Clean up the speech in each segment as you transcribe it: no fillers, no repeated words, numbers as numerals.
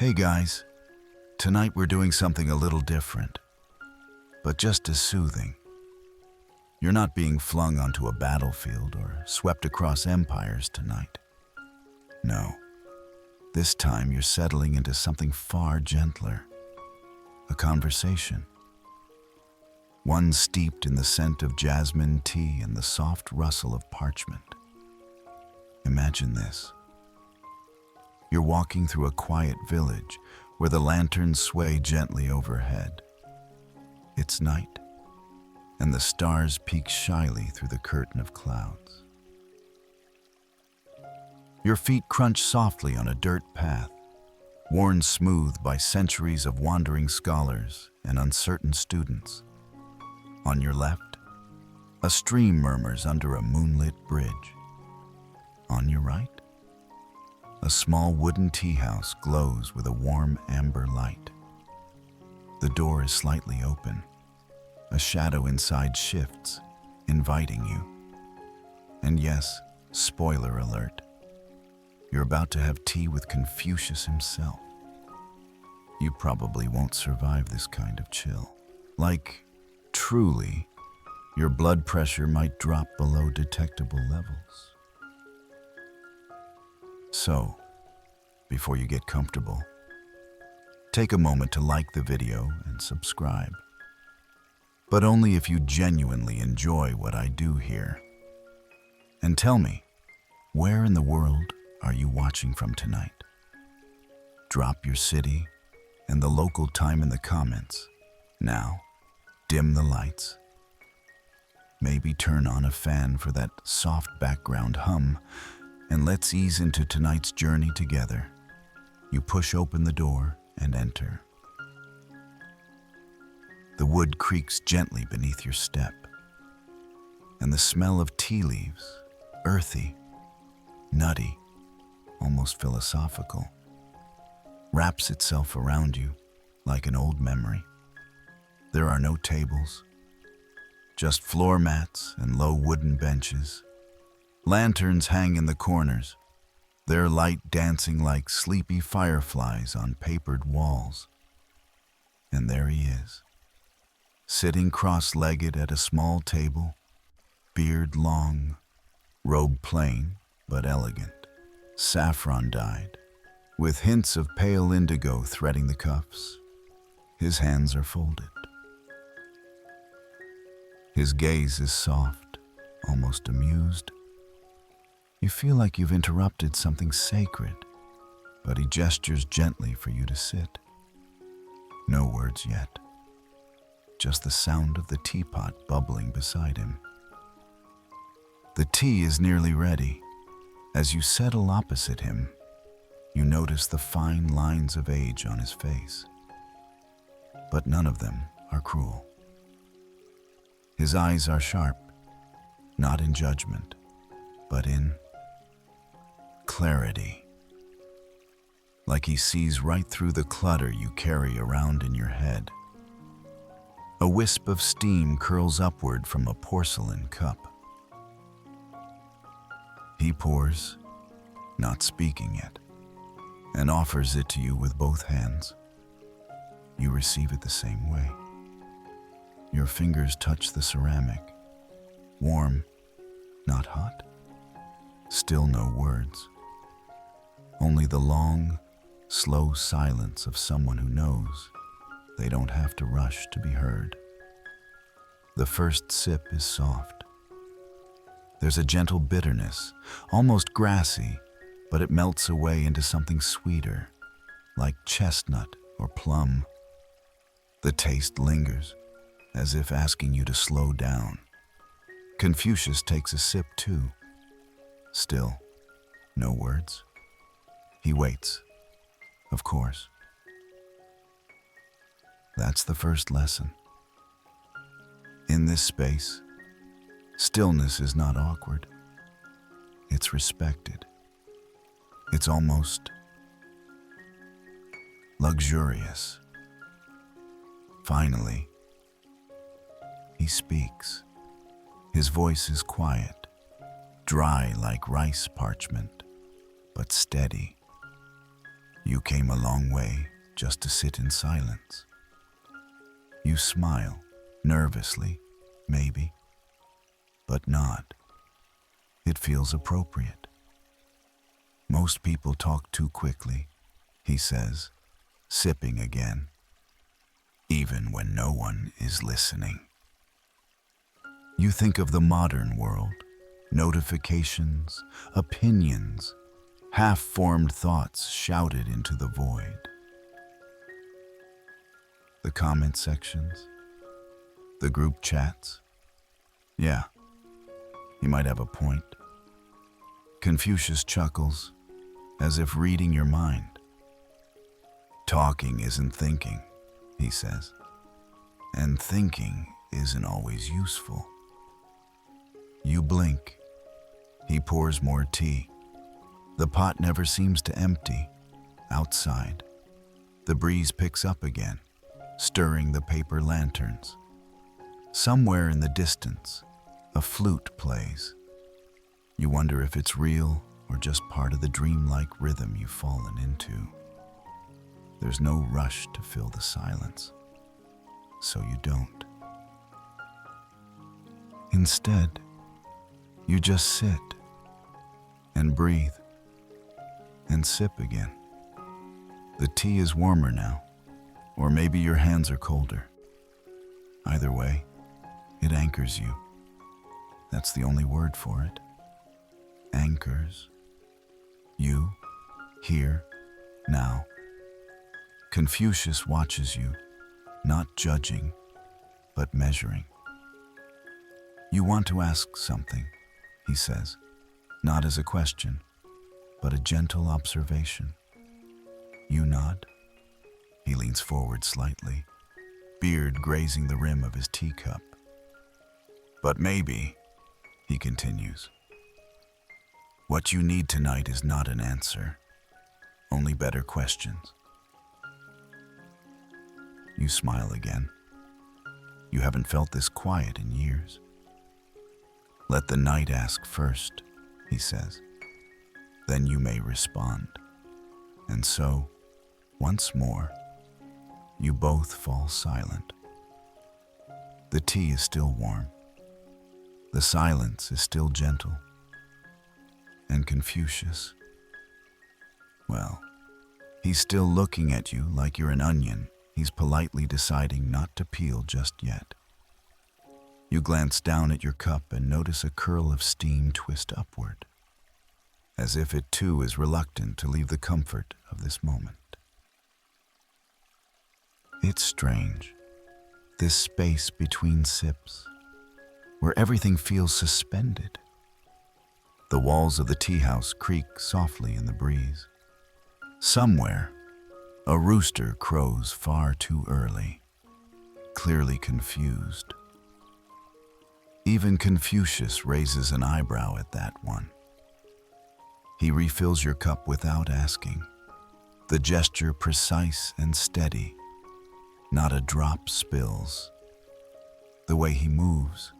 Hey guys, tonight we're doing something a little different, but just as soothing. You're not being flung onto a battlefield or swept across empires tonight. No, this time you're settling into something far gentler. A conversation. One steeped in the scent of jasmine tea and the soft rustle of parchment. Imagine this. You're walking through a quiet village where the lanterns sway gently overhead. It's night, and the stars peek shyly through the curtain of clouds. Your feet crunch softly on a dirt path, worn smooth by centuries of wandering scholars and uncertain students. On your left, a stream murmurs under a moonlit bridge. On your right, a small wooden tea house glows with a warm amber light. The door is slightly open. A shadow inside shifts, inviting you. And yes, spoiler alert, you're about to have tea with Confucius himself. You probably won't survive this kind of chill. Like, truly, your blood pressure might drop below detectable levels. So, before you get comfortable, take a moment to like the video and subscribe. But only if you genuinely enjoy what I do here. And tell me, where in the world are you watching from tonight? Drop your city and the local time in the comments. Now, dim the lights. Maybe turn on a fan for that soft background hum, and let's ease into tonight's journey together. You push open the door and enter. The wood creaks gently beneath your step, and the smell of tea leaves, earthy, nutty, almost philosophical, wraps itself around you like an old memory. There are no tables, just floor mats and low wooden benches. Lanterns hang in the corners, their light dancing like sleepy fireflies on papered walls. And there he is, sitting cross-legged at a small table, beard long, robe plain but elegant, saffron-dyed, with hints of pale indigo threading the cuffs. His hands are folded. His gaze is soft, almost amused. You feel like you've interrupted something sacred, but he gestures gently for you to sit. No words yet, just the sound of the teapot bubbling beside him. The tea is nearly ready. As you settle opposite him, you notice the fine lines of age on his face. But none of them are cruel. His eyes are sharp, not in judgment, but in clarity. Like he sees right through the clutter you carry around in your head. A wisp of steam curls upward from a porcelain cup. He pours, not speaking yet, and offers it to you with both hands. You receive it the same way. Your fingers touch the ceramic, warm, not hot. Still no words. Only the long, slow silence of someone who knows they don't have to rush to be heard. The first sip is soft. There's a gentle bitterness, almost grassy, but it melts away into something sweeter, like chestnut or plum. The taste lingers, as if asking you to slow down. Confucius takes a sip too. Still, no words. He waits, of course. That's the first lesson. In this space, stillness is not awkward. It's respected. It's almost luxurious. Finally, he speaks. His voice is quiet, dry like rice parchment, but steady. You came a long way just to sit in silence. You smile, nervously, maybe, but not. It feels appropriate. Most people talk too quickly, he says, sipping again, even when no one is listening. You think of the modern world, notifications, opinions, half-formed thoughts shouted into the void. The comment sections, the group chats. Yeah, you might have a point. Confucius chuckles, as if reading your mind. Talking isn't thinking, he says, and thinking isn't always useful. You blink. He pours more tea. The pot never seems to empty. Outside, the breeze picks up again, stirring the paper lanterns. Somewhere in the distance, a flute plays. You wonder if it's real or just part of the dreamlike rhythm you've fallen into. There's no rush to fill the silence, so you don't. Instead, you just sit and breathe and sip again. The tea is warmer now, or maybe your hands are colder. Either way, it anchors you. That's the only word for it. Anchors. You, here, now. Confucius watches you, not judging, but measuring. You want to ask something, he says, not as a question, but a gentle observation. You nod. He leans forward slightly, beard grazing the rim of his teacup. But maybe, he continues, what you need tonight is not an answer, only better questions. You smile again. You haven't felt this quiet in years. Let the night ask first, he says. Then you may respond. And so, once more, you both fall silent. The tea is still warm. The silence is still gentle. And Confucius, well, he's still looking at you like you're an onion he's politely deciding not to peel just yet. You glance down at your cup and notice a curl of steam twist upward, as if it too is reluctant to leave the comfort of this moment. It's strange, this space between sips, where everything feels suspended. The walls of the tea house creak softly in the breeze. Somewhere, a rooster crows far too early, clearly confused. Even Confucius raises an eyebrow at that one. He refills your cup without asking, the gesture precise and steady. Not a drop spills. The way he moves,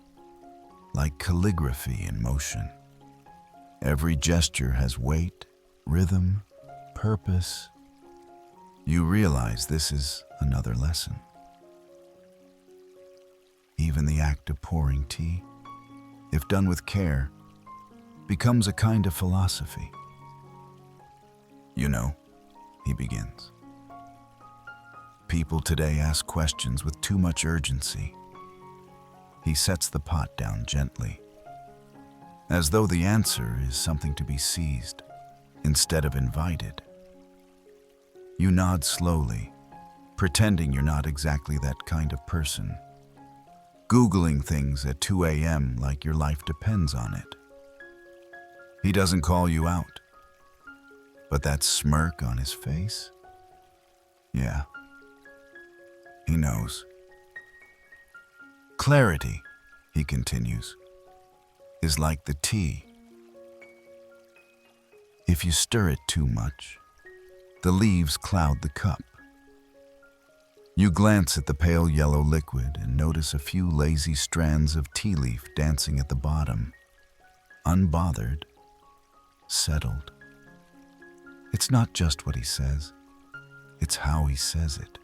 like calligraphy in motion. Every gesture has weight, rhythm, purpose. You realize this is another lesson. Even the act of pouring tea, if done with care, becomes a kind of philosophy. You know, he begins. People today ask questions with too much urgency. He sets the pot down gently, as though the answer is something to be seized instead of invited. You nod slowly, pretending you're not exactly that kind of person, Googling things at 2 a.m. like your life depends on it. He doesn't call you out, but that smirk on his face? Yeah, he knows. Clarity, he continues, is like the tea. If you stir it too much, the leaves cloud the cup. You glance at the pale yellow liquid and notice a few lazy strands of tea leaf dancing at the bottom, unbothered, settled. It's not just what he says, it's how he says it.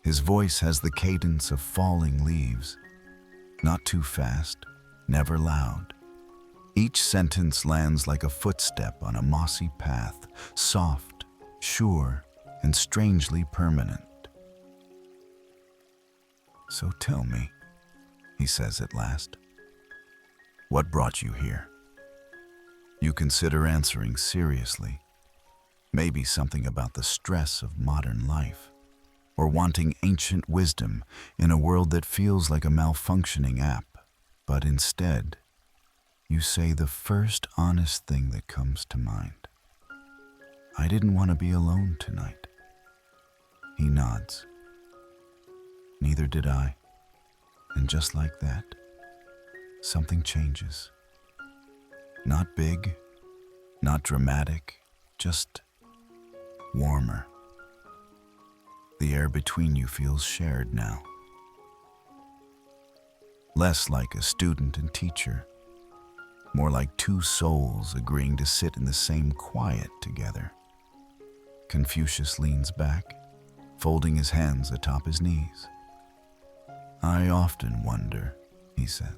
His voice has the cadence of falling leaves, not too fast, never loud. Each sentence lands like a footstep on a mossy path, soft, sure, and strangely permanent. "So tell me," he says at last, "what brought you here?" You consider answering seriously. Maybe something about the stress of modern life, or wanting ancient wisdom in a world that feels like a malfunctioning app. But instead, you say the first honest thing that comes to mind. "I didn't want to be alone tonight." He nods. "Neither did I." And just like that, something changes. Not big, not dramatic, just warmer. The air between you feels shared now. Less like a student and teacher, more like two souls agreeing to sit in the same quiet together. Confucius leans back, folding his hands atop his knees. "I often wonder," he says,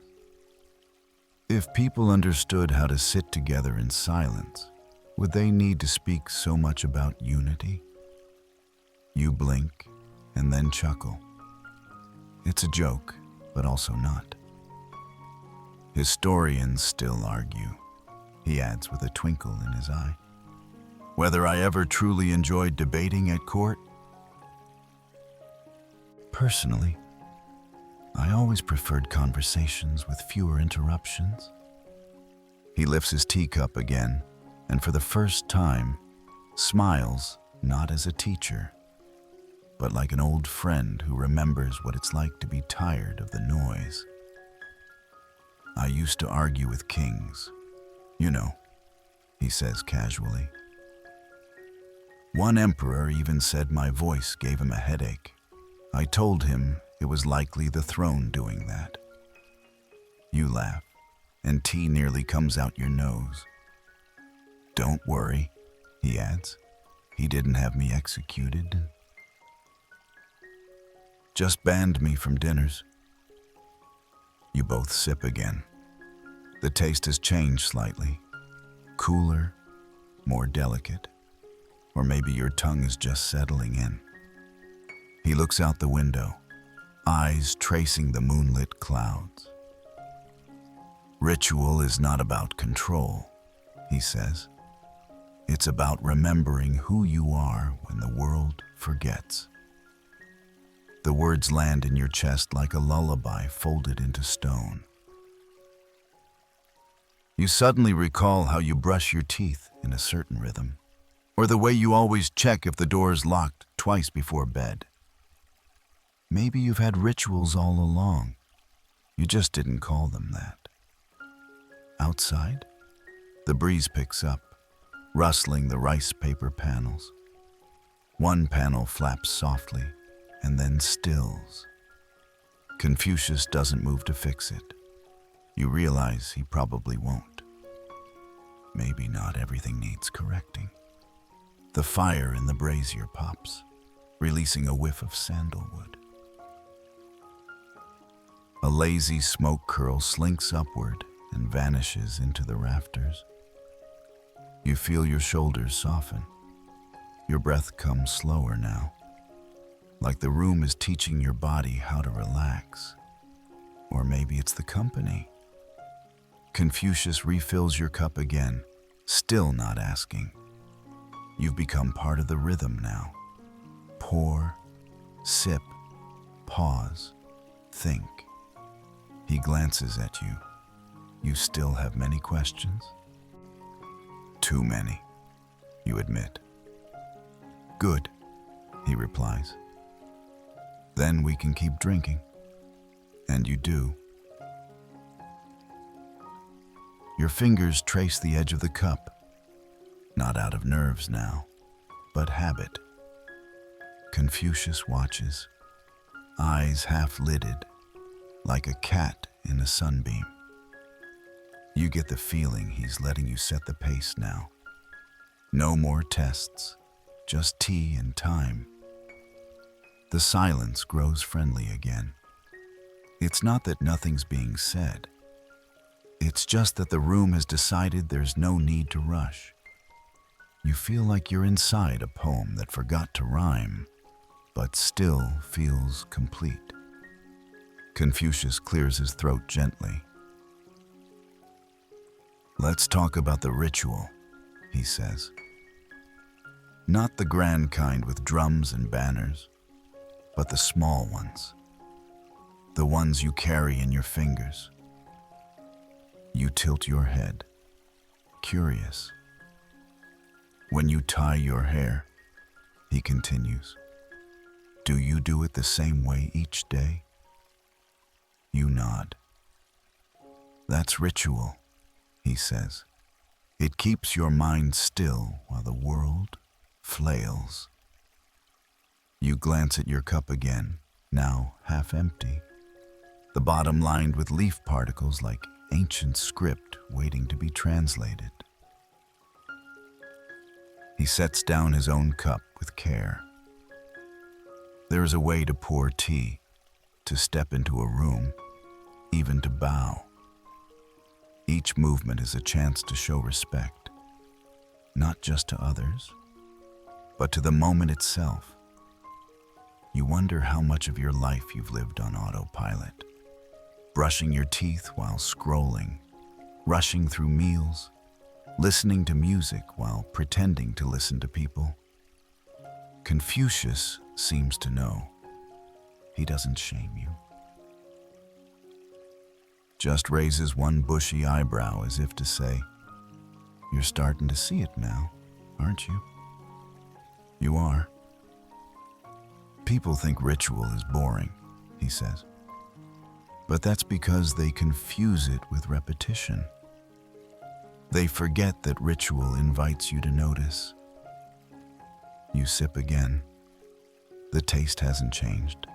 "if people understood how to sit together in silence, would they need to speak so much about unity?" You blink and then chuckle. It's a joke, but also not. "Historians still argue," he adds with a twinkle in his eye, "whether I ever truly enjoyed debating at court. Personally, I always preferred conversations with fewer interruptions." He lifts his teacup again, and for the first time, smiles not as a teacher, but like an old friend who remembers what it's like to be tired of the noise. "I used to argue with kings, you know," he says casually. "One emperor even said my voice gave him a headache. I told him it was likely the throne doing that." You laugh, and tea nearly comes out your nose. "Don't worry," he adds. "He didn't have me executed. Just banned me from dinners." You both sip again. The taste has changed slightly. Cooler, more delicate. Or maybe your tongue is just settling in. He looks out the window, eyes tracing the moonlit clouds. "Ritual is not about control," he says. "It's about remembering who you are when the world forgets." The words land in your chest like a lullaby folded into stone. You suddenly recall how you brush your teeth in a certain rhythm, or the way you always check if the door is locked twice before bed. Maybe you've had rituals all along. You just didn't call them that. Outside, the breeze picks up, rustling the rice paper panels. One panel flaps softly and then stills. Confucius doesn't move to fix it. You realize he probably won't. Maybe not everything needs correcting. The fire in the brazier pops, releasing a whiff of sandalwood. A lazy smoke curl slinks upward and vanishes into the rafters. You feel your shoulders soften. Your breath comes slower now, like the room is teaching your body how to relax. Or maybe it's the company. Confucius refills your cup again, still not asking. You've become part of the rhythm now. Pour, sip, pause, think. He glances at you. You still have many questions? Too many, you admit. Good, he replies. Then we can keep drinking. And you do. Your fingers trace the edge of the cup, not out of nerves now, but habit. Confucius watches, eyes half-lidded, like a cat in a sunbeam. You get the feeling he's letting you set the pace now. No more tests, just tea and time. The silence grows friendly again. It's not that nothing's being said. It's just that the room has decided there's no need to rush. You feel like you're inside a poem that forgot to rhyme, but still feels complete. Confucius clears his throat gently. "Let's talk about the ritual," he says. "Not the grand kind with drums and banners, but the small ones. The ones you carry in your fingers." You tilt your head, curious. "When you tie your hair," he continues, "do you do it the same way each day?" You nod. "That's ritual," he says. "It keeps your mind still while the world flails." You glance at your cup again, now half empty, the bottom lined with leaf particles like ancient script waiting to be translated. He sets down his own cup with care. There is a way to pour tea, to step into a room, even to bow. Each movement is a chance to show respect, not just to others, but to the moment itself. You wonder how much of your life you've lived on autopilot, brushing your teeth while scrolling, rushing through meals, listening to music while pretending to listen to people. Confucius seems to know. He doesn't shame you. Just raises one bushy eyebrow as if to say, "You're starting to see it now, aren't you?" You are. "People think ritual is boring," he says. "But that's because they confuse it with repetition. They forget that ritual invites you to notice." You sip again. The taste hasn't changed,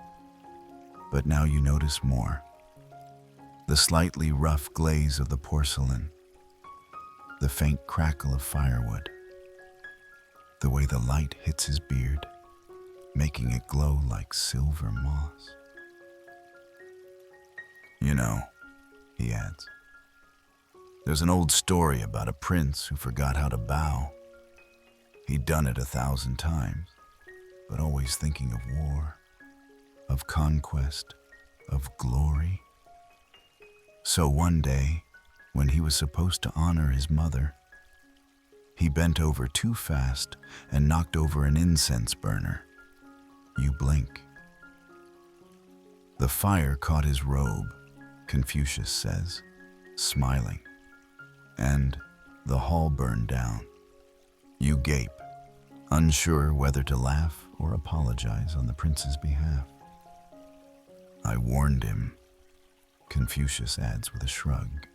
but now you notice more. The slightly rough glaze of the porcelain, the faint crackle of firewood, the way the light hits his beard, making it glow like silver moss. "You know," he adds, "there's an old story about a prince who forgot how to bow. He'd done it 1,000 times, but always thinking of war, of conquest, of glory. So one day, when he was supposed to honor his mother, he bent over too fast and knocked over an incense burner. You blink. The fire caught his robe," Confucius says, smiling, "and the hall burned down. You gape, unsure whether to laugh or apologize on the prince's behalf." "I warned him," Confucius adds with a shrug.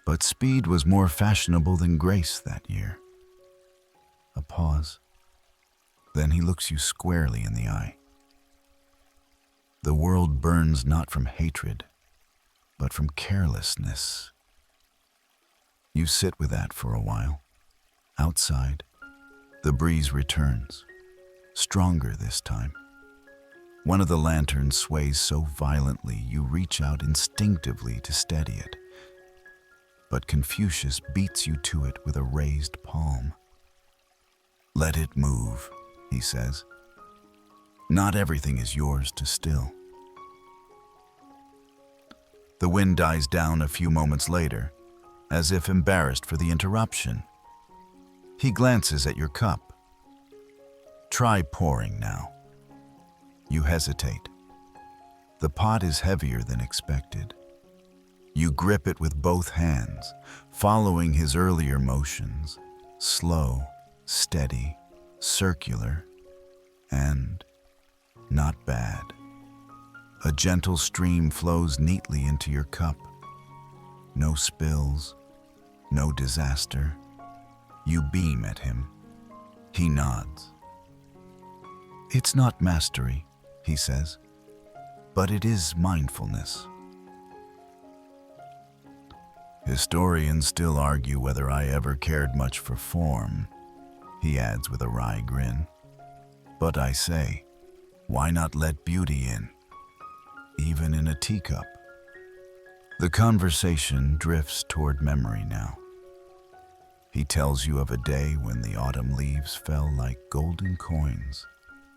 But speed was more fashionable than grace that year. A pause. Then he looks you squarely in the eye. "The world burns not from hatred, but from carelessness." You sit with that for a while. Outside, the breeze returns, stronger this time. One of the lanterns sways so violently you reach out instinctively to steady it. But Confucius beats you to it with a raised palm. "Let it move," he says. "Not everything is yours to still." The wind dies down a few moments later, as if embarrassed for the interruption. He glances at your cup. "Try pouring now." You hesitate. The pot is heavier than expected. You grip it with both hands, following his earlier motions, slow, steady, circular, and not bad. A gentle stream flows neatly into your cup. No spills, no disaster. You beam at him. He nods. "It's not mastery," he says, "but it is mindfulness." Historians still argue whether I ever cared much for form, he adds with a wry grin. But I say, why not let beauty in, even in a teacup? The conversation drifts toward memory now. He tells you of a day when the autumn leaves fell like golden coins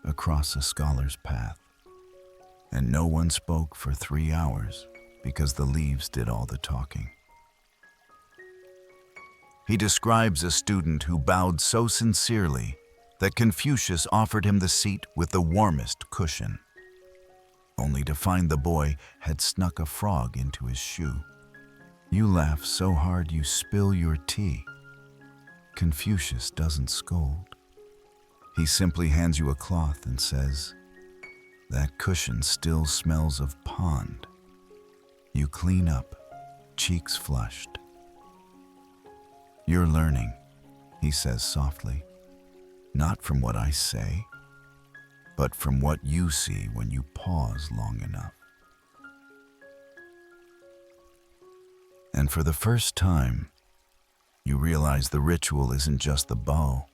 across a scholar's path, and no one spoke for 3 hours because the leaves did all the talking. He describes a student who bowed so sincerely that Confucius offered him the seat with the warmest cushion, only to find the boy had snuck a frog into his shoe. You laugh so hard you spill your tea. Confucius doesn't scold. He simply hands you a cloth and says, "That cushion still smells of pond." You clean up, cheeks flushed. "You're learning," he says softly, "not from what I say, but from what you see when you pause long enough." And for the first time, you realize the ritual isn't just the bow,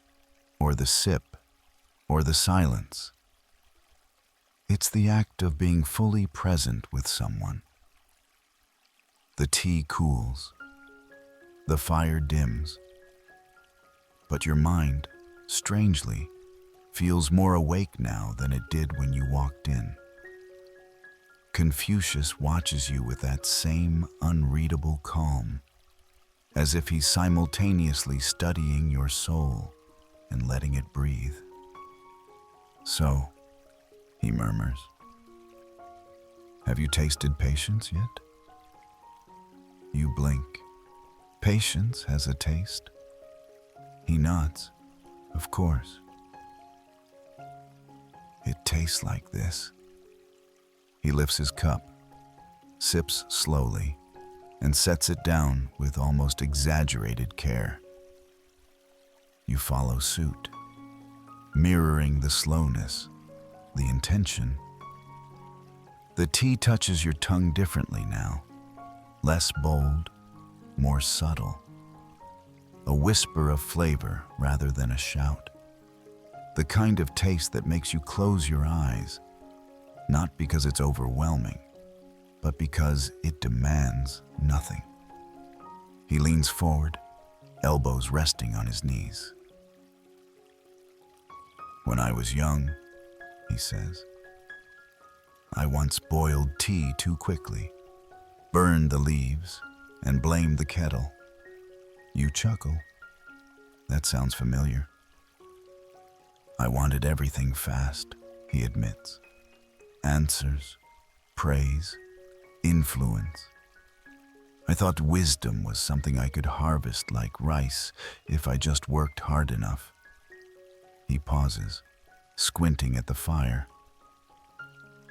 or the sip, or the silence. It's the act of being fully present with someone. The tea cools, the fire dims, but your mind, strangely, feels more awake now than it did when you walked in. Confucius watches you with that same unreadable calm, as if he's simultaneously studying your soul and letting it breathe. "So," he murmurs, "have you tasted patience yet?" You blink. "Patience has a taste?" He nods. "Of course." "It tastes like this." He lifts his cup, sips slowly, and sets it down with almost exaggerated care. You follow suit, mirroring the slowness, the intention. The tea touches your tongue differently now, less bold, more subtle. A whisper of flavor rather than a shout. The kind of taste that makes you close your eyes, not because it's overwhelming, but because it demands nothing. He leans forward, elbows resting on his knees. "When I was young," he says, "I once boiled tea too quickly, burned the leaves, and blamed the kettle." You chuckle. That sounds familiar. "I wanted everything fast," he admits. "Answers, praise, influence. I thought wisdom was something I could harvest like rice if I just worked hard enough." He pauses, squinting at the fire.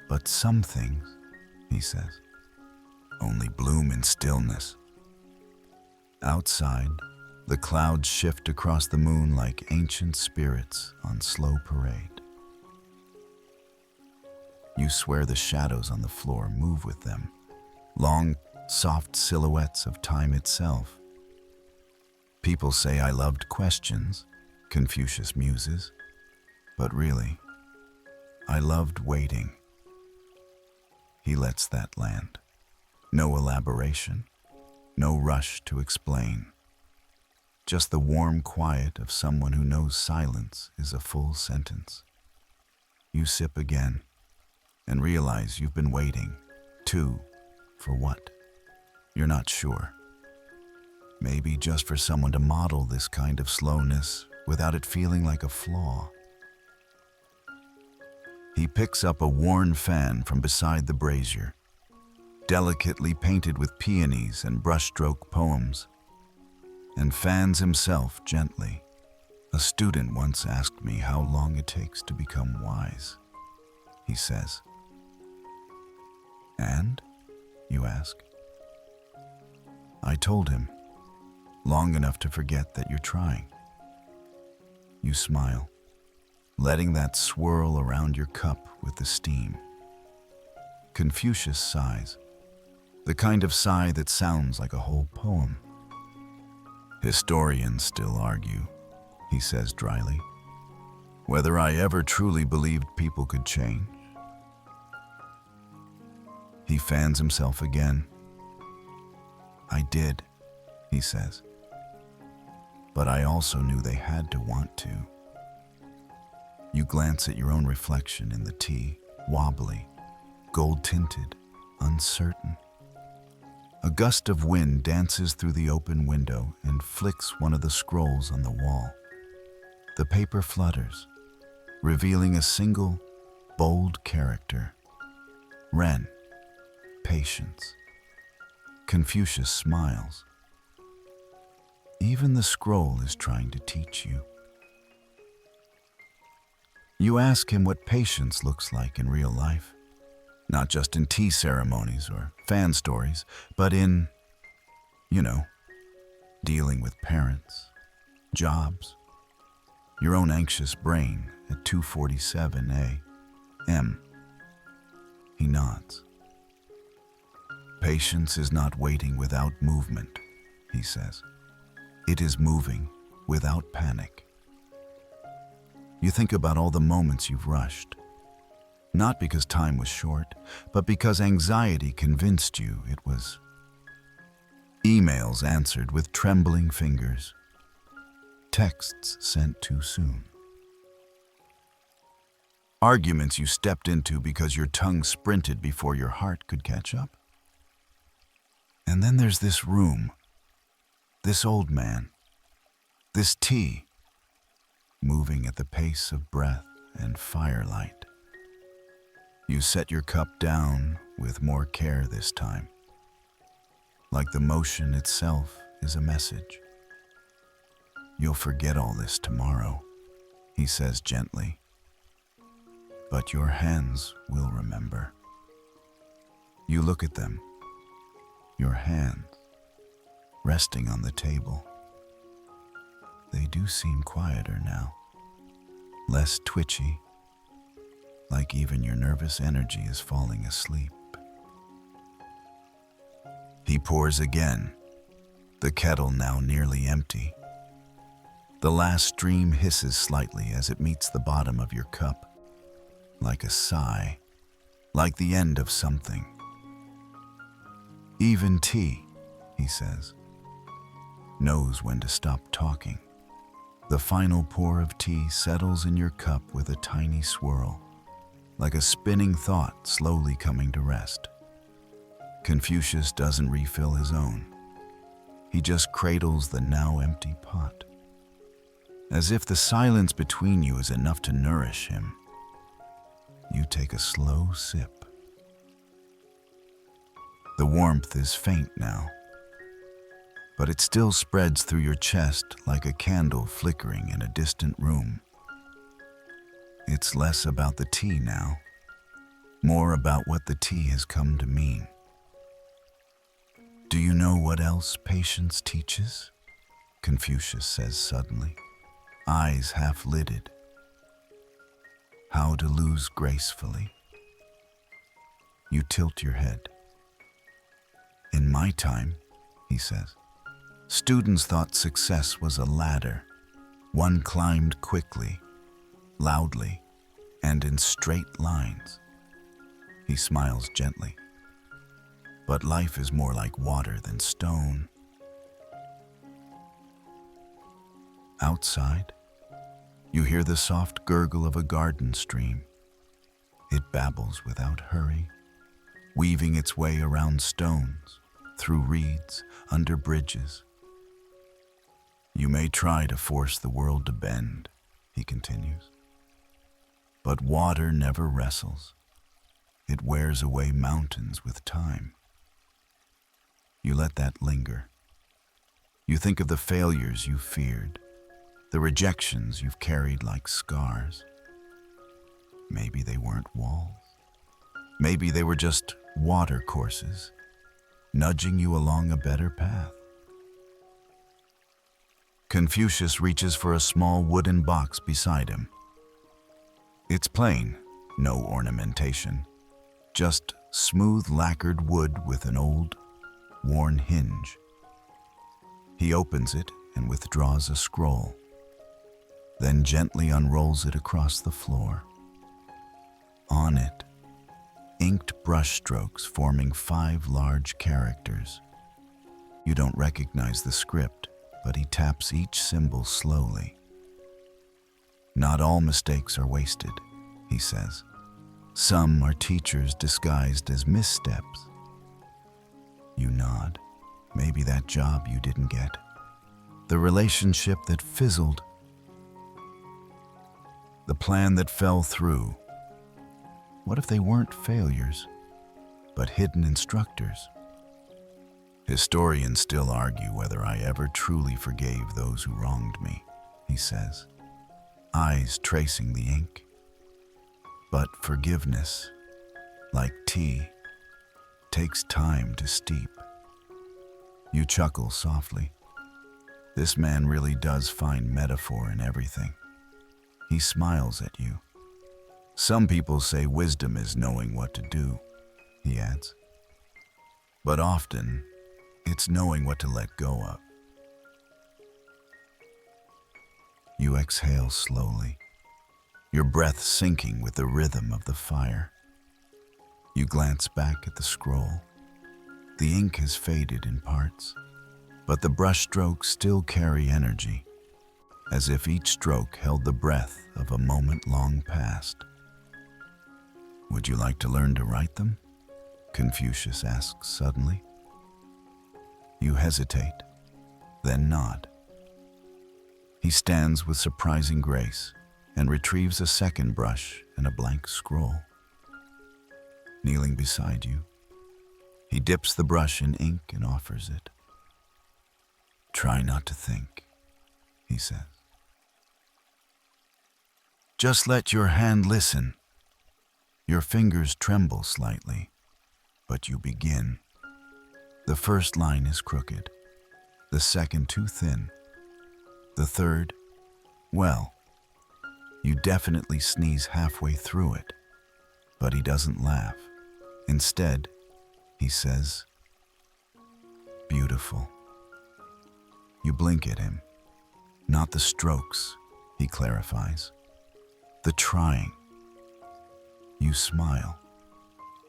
"But some things," he says, "only bloom in stillness." Outside, the clouds shift across the moon like ancient spirits on slow parade. You swear the shadows on the floor move with them, long, soft silhouettes of time itself. "People say I loved questions," Confucius muses, "but really, I loved waiting." He lets that land. No elaboration, no rush to explain. Just the warm quiet of someone who knows silence is a full sentence. You sip again and realize you've been waiting, too, for what? You're not sure. Maybe just for someone to model this kind of slowness without it feeling like a flaw. He picks up a worn fan from beside the brazier, delicately painted with peonies and brushstroke poems, and fans himself gently. "A student once asked me how long it takes to become wise," he says. "And?" you ask. "I told him, long enough to forget that you're trying." You smile, letting that swirl around your cup with the steam. Confucius sighs. the kind of sigh that sounds like a whole poem. Historians still argue, he says dryly, whether I ever truly believed people could change. He fans himself again. I did, he says, but I also knew they had to want to. You glance at your own reflection in the tea, wobbly, gold-tinted, uncertain. A gust of wind dances through the open window and flicks one of the scrolls on the wall. The paper flutters, revealing a single, bold character. Ren, patience. Confucius smiles. Even the scroll is trying to teach you. You ask him what patience looks like in real life. Not just in tea ceremonies or fan stories, but in, dealing with parents, jobs, your own anxious brain at 2:47 a.m. He nods. Patience is not waiting without movement, he says. It is moving without panic. You think about all the moments you've rushed, not because time was short, but because anxiety convinced you it was. Emails answered with trembling fingers. Texts sent too soon. Arguments you stepped into because your tongue sprinted before your heart could catch up. And then there's this room, this old man, this tea, moving at the pace of breath and firelight. You set your cup down with more care this time, like the motion itself is a message. You'll forget all this tomorrow, he says gently, but your hands will remember. You look at them, your hands resting on the table. They do seem quieter now, less twitchy, like even your nervous energy is falling asleep. He pours again, the kettle now nearly empty. The last stream hisses slightly as it meets the bottom of your cup, like a sigh, like the end of something. Even tea, he says, knows when to stop talking. The final pour of tea settles in your cup with a tiny swirl, like a spinning thought slowly coming to rest. Confucius doesn't refill his own. He just cradles the now empty pot, as if the silence between you is enough to nourish him. You take a slow sip. The warmth is faint now, but it still spreads through your chest like a candle flickering in a distant room. It's less about the tea now, more about what the tea has come to mean. Do you know what else patience teaches? Confucius says suddenly, eyes half-lidded. How to lose gracefully. You tilt your head. In my time, he says, students thought success was a ladder, one climbed quickly, loudly, and in straight lines. He smiles gently. But life is more like water than stone. Outside, you hear the soft gurgle of a garden stream. It babbles without hurry, weaving its way around stones, through reeds, under bridges. You may try to force the world to bend, he continues. But water never wrestles. It wears away mountains with time. You let that linger. You think of the failures you feared, the rejections you've carried like scars. Maybe they weren't walls. Maybe they were just water courses, nudging you along a better path. Confucius reaches for a small wooden box beside him. It's plain, no ornamentation, just smooth lacquered wood with an old, worn hinge. He opens it and withdraws a scroll, then gently unrolls it across the floor. On it, inked brushstrokes forming 5 large characters. You don't recognize the script, but he taps each symbol slowly. Not all mistakes are wasted, he says. Some are teachers disguised as missteps. You nod. Maybe that job you didn't get. The relationship that fizzled. The plan that fell through. What if they weren't failures, but hidden instructors? Historians still argue whether I ever truly forgave those who wronged me, he says, eyes tracing the ink. But forgiveness, like tea, takes time to steep. You chuckle softly. This man really does find metaphor in everything. He smiles at you. Some people say wisdom is knowing what to do, he adds. But often, it's knowing what to let go of. You exhale slowly, your breath syncing with the rhythm of the fire. You glance back at the scroll. The ink has faded in parts, but the brushstrokes still carry energy, as if each stroke held the breath of a moment long past. Would you like to learn to write them? Confucius asks suddenly. You hesitate, then nod. He stands with surprising grace and retrieves a second brush and a blank scroll. Kneeling beside you, he dips the brush in ink and offers it. Try not to think, he says. Just let your hand listen. Your fingers tremble slightly, but you begin. The first line is crooked, the second too thin, the third, well, you definitely sneeze halfway through it, but he doesn't laugh. Instead, he says, beautiful. You blink at him. Not the strokes, he clarifies. The trying. You smile.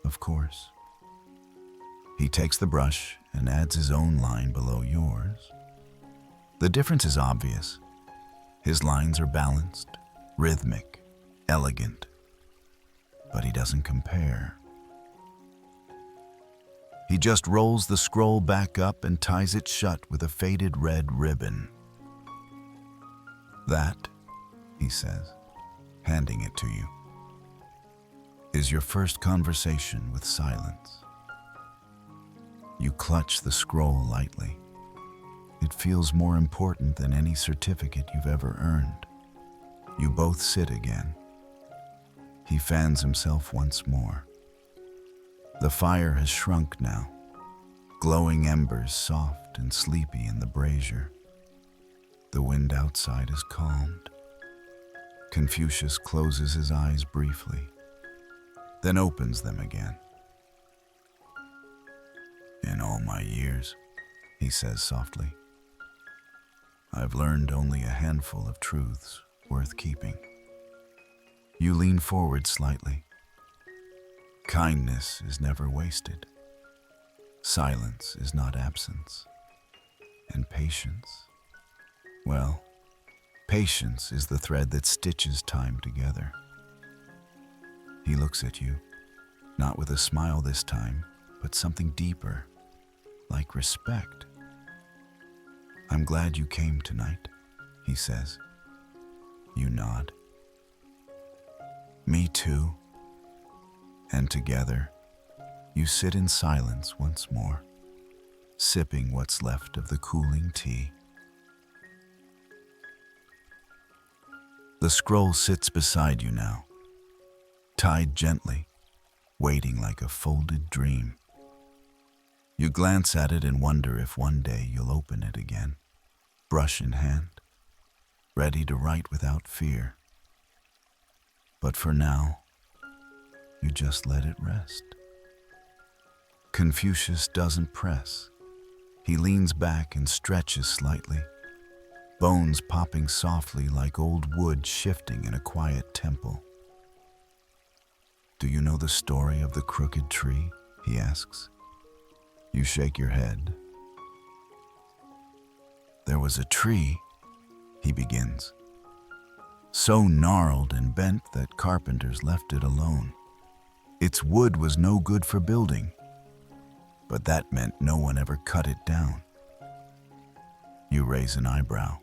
Of course. He takes the brush and adds his own line below yours. The difference is obvious. His lines are balanced, rhythmic, elegant. But he doesn't compare. He just rolls the scroll back up and ties it shut with a faded red ribbon. That, he says, handing it to you, is your first conversation with silence. You clutch the scroll lightly. It feels more important than any certificate you've ever earned. You both sit again. He fans himself once more. The fire has shrunk now, glowing embers soft and sleepy in the brazier. The wind outside is calmed. Confucius closes his eyes briefly, then opens them again. In all my years, he says softly, I've learned only a handful of truths worth keeping. You lean forward slightly. Kindness is never wasted. Silence is not absence. And patience, well, patience is the thread that stitches time together. He looks at you, not with a smile this time, but something deeper, like respect. I'm glad you came tonight, he says. You nod. Me too. And together, you sit in silence once more, sipping what's left of the cooling tea. The scroll sits beside you now, tied gently, waiting like a folded dream. You glance at it and wonder if one day you'll open it again, brush in hand, ready to write without fear. But for now, you just let it rest. Confucius doesn't press. He leans back and stretches slightly, bones popping softly like old wood shifting in a quiet temple. "Do you know the story of the crooked tree?" he asks. You shake your head. "There was a tree," he begins, "so gnarled and bent that carpenters left it alone. Its wood was no good for building, but that meant no one ever cut it down." You raise an eyebrow.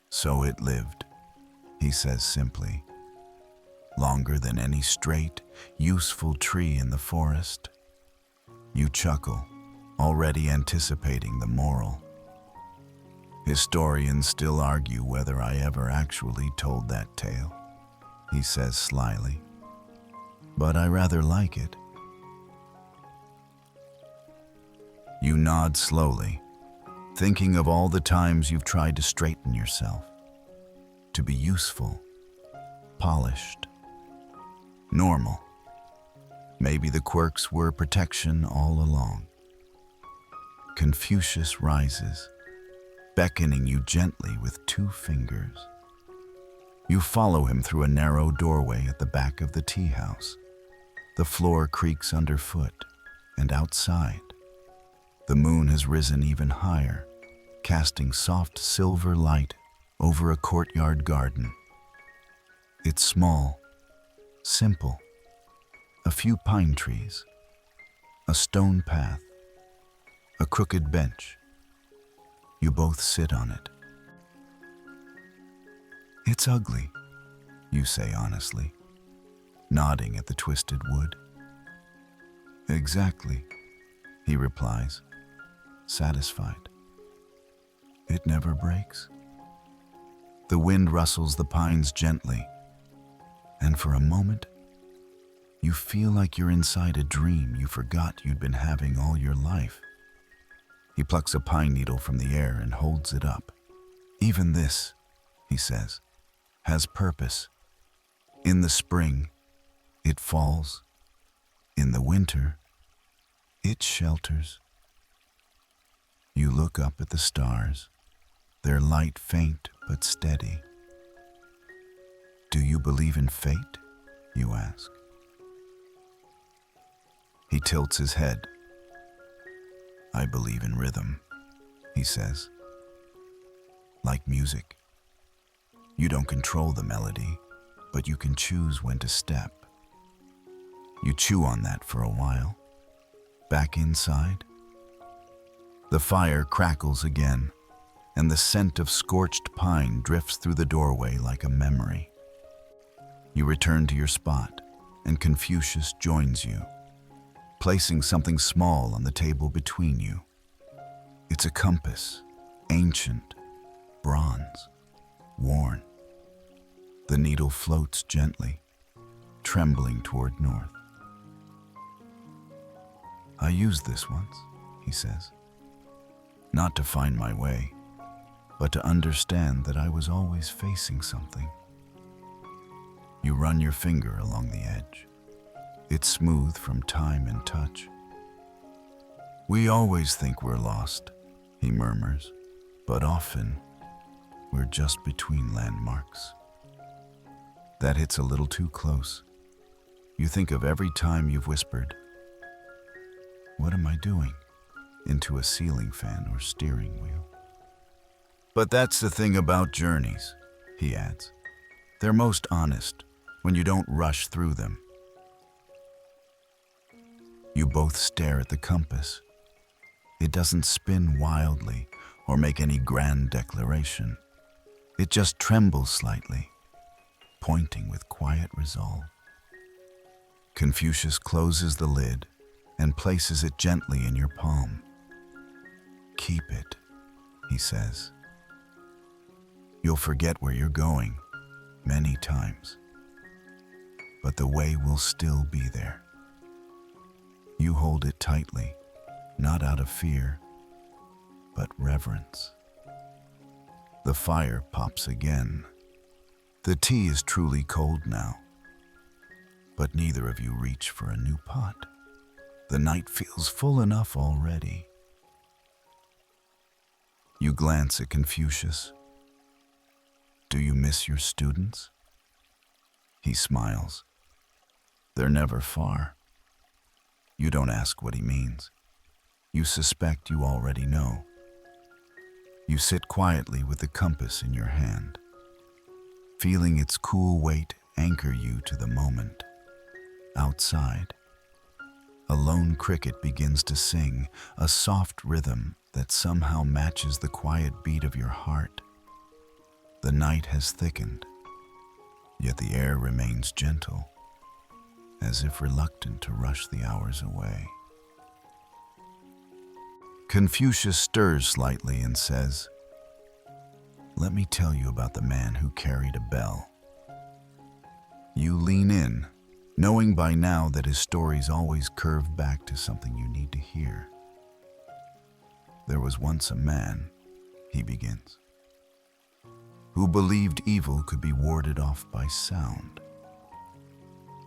"So it lived," he says simply, "longer than any straight, useful tree in the forest." You chuckle, already anticipating the moral. "Historians still argue whether I ever actually told that tale," he says slyly, "but I rather like it." You nod slowly, thinking of all the times you've tried to straighten yourself, to be useful, polished, normal. Maybe the quirks were protection all along. Confucius rises, beckoning you gently with 2 fingers. You follow him through a narrow doorway at the back of the tea house. The floor creaks underfoot, and outside, the moon has risen even higher, casting soft silver light over a courtyard garden. It's small, simple. A few pine trees, a stone path, a crooked bench. You both sit on it. "It's ugly," you say honestly, nodding at the twisted wood. "Exactly," he replies, satisfied. "It never breaks." The wind rustles the pines gently, and for a moment, you feel like you're inside a dream you forgot you'd been having all your life. He plucks a pine needle from the air and holds it up. "Even this," he says, "has purpose. In the spring, it falls. In the winter, it shelters." You look up at the stars, their light faint but steady. "Do you believe in fate?" you ask. He tilts his head. "I believe in rhythm," he says. "Like music. You don't control the melody, but you can choose when to step." You chew on that for a while. Back inside, the fire crackles again, and the scent of scorched pine drifts through the doorway like a memory. You return to your spot, and Confucius joins you, placing something small on the table between you. It's a compass, ancient, bronze, worn. The needle floats gently, trembling toward north. "I used this once," he says, "not to find my way, but to understand that I was always facing something." You run your finger along the edge. It's smooth from time and touch. "We always think we're lost," he murmurs, "but often we're just between landmarks." That hits a little too close. You think of every time you've whispered, "What am I doing?" into a ceiling fan or steering wheel. "But that's the thing about journeys," he adds. "They're most honest when you don't rush through them." You both stare at the compass. It doesn't spin wildly or make any grand declaration. It just trembles slightly, pointing with quiet resolve. Confucius closes the lid and places it gently in your palm. "Keep it," he says. "You'll forget where you're going many times, but the way will still be there." You hold it tightly, not out of fear, but reverence. The fire pops again. The tea is truly cold now, but neither of you reach for a new pot. The night feels full enough already. You glance at Confucius. Do you miss your students? He smiles. They're never far. You don't ask what he means. You suspect you already know. You sit quietly with the compass in your hand, feeling its cool weight anchor you to the moment. Outside, a lone cricket begins to sing, a soft rhythm that somehow matches the quiet beat of your heart. The night has thickened, yet the air remains gentle, as if reluctant to rush the hours away. Confucius stirs slightly and says, "Let me tell you about the man who carried a bell." You lean in, knowing by now that his stories always curve back to something you need to hear. "There was once a man," he begins, "who believed evil could be warded off by sound.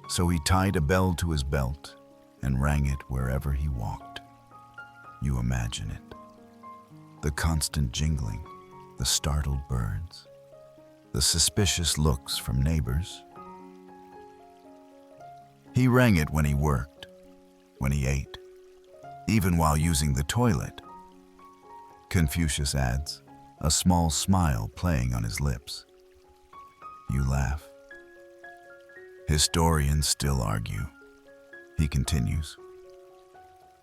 So he tied a bell to his belt and rang it wherever he walked." You imagine it. The constant jingling, the startled birds, the suspicious looks from neighbors. He rang it when he worked, when he ate, even while using the toilet. Confucius adds, a small smile playing on his lips. You laugh. Historians still argue. He continues,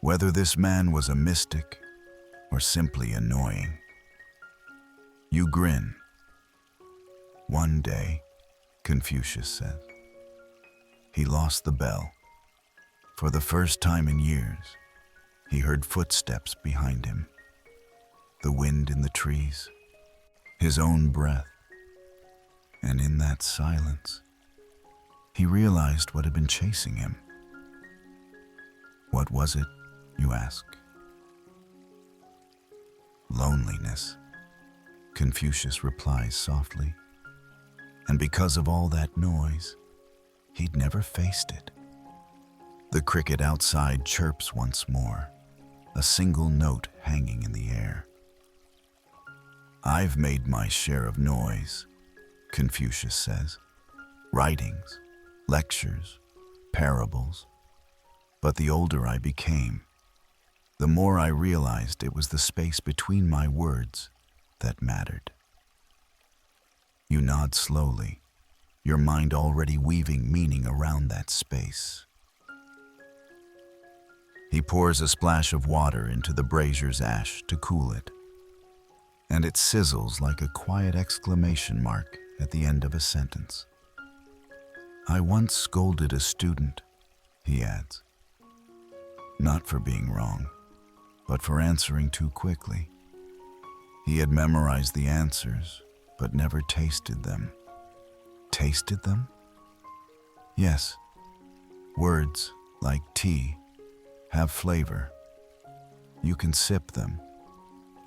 whether this man was a mystic or simply annoying. You grin. One day, Confucius says, he lost the bell. For the first time in years, he heard footsteps behind him, the wind in the trees, his own breath. And in that silence, he realized what had been chasing him. What was it, you ask? Loneliness, Confucius replies softly. And because of all that noise, he'd never faced it. The cricket outside chirps once more, a single note hanging in the air. I've made my share of noise, Confucius says. Writings, lectures, parables. But the older I became, the more I realized it was the space between my words that mattered. You nod slowly, your mind already weaving meaning around that space. He pours a splash of water into the brazier's ash to cool it, and it sizzles like a quiet exclamation mark at the end of a sentence. I once scolded a student, he adds, not for being wrong, but for answering too quickly. He had memorized the answers, but never tasted them. Tasted them? Yes. Words, like tea, have flavor. You can sip them,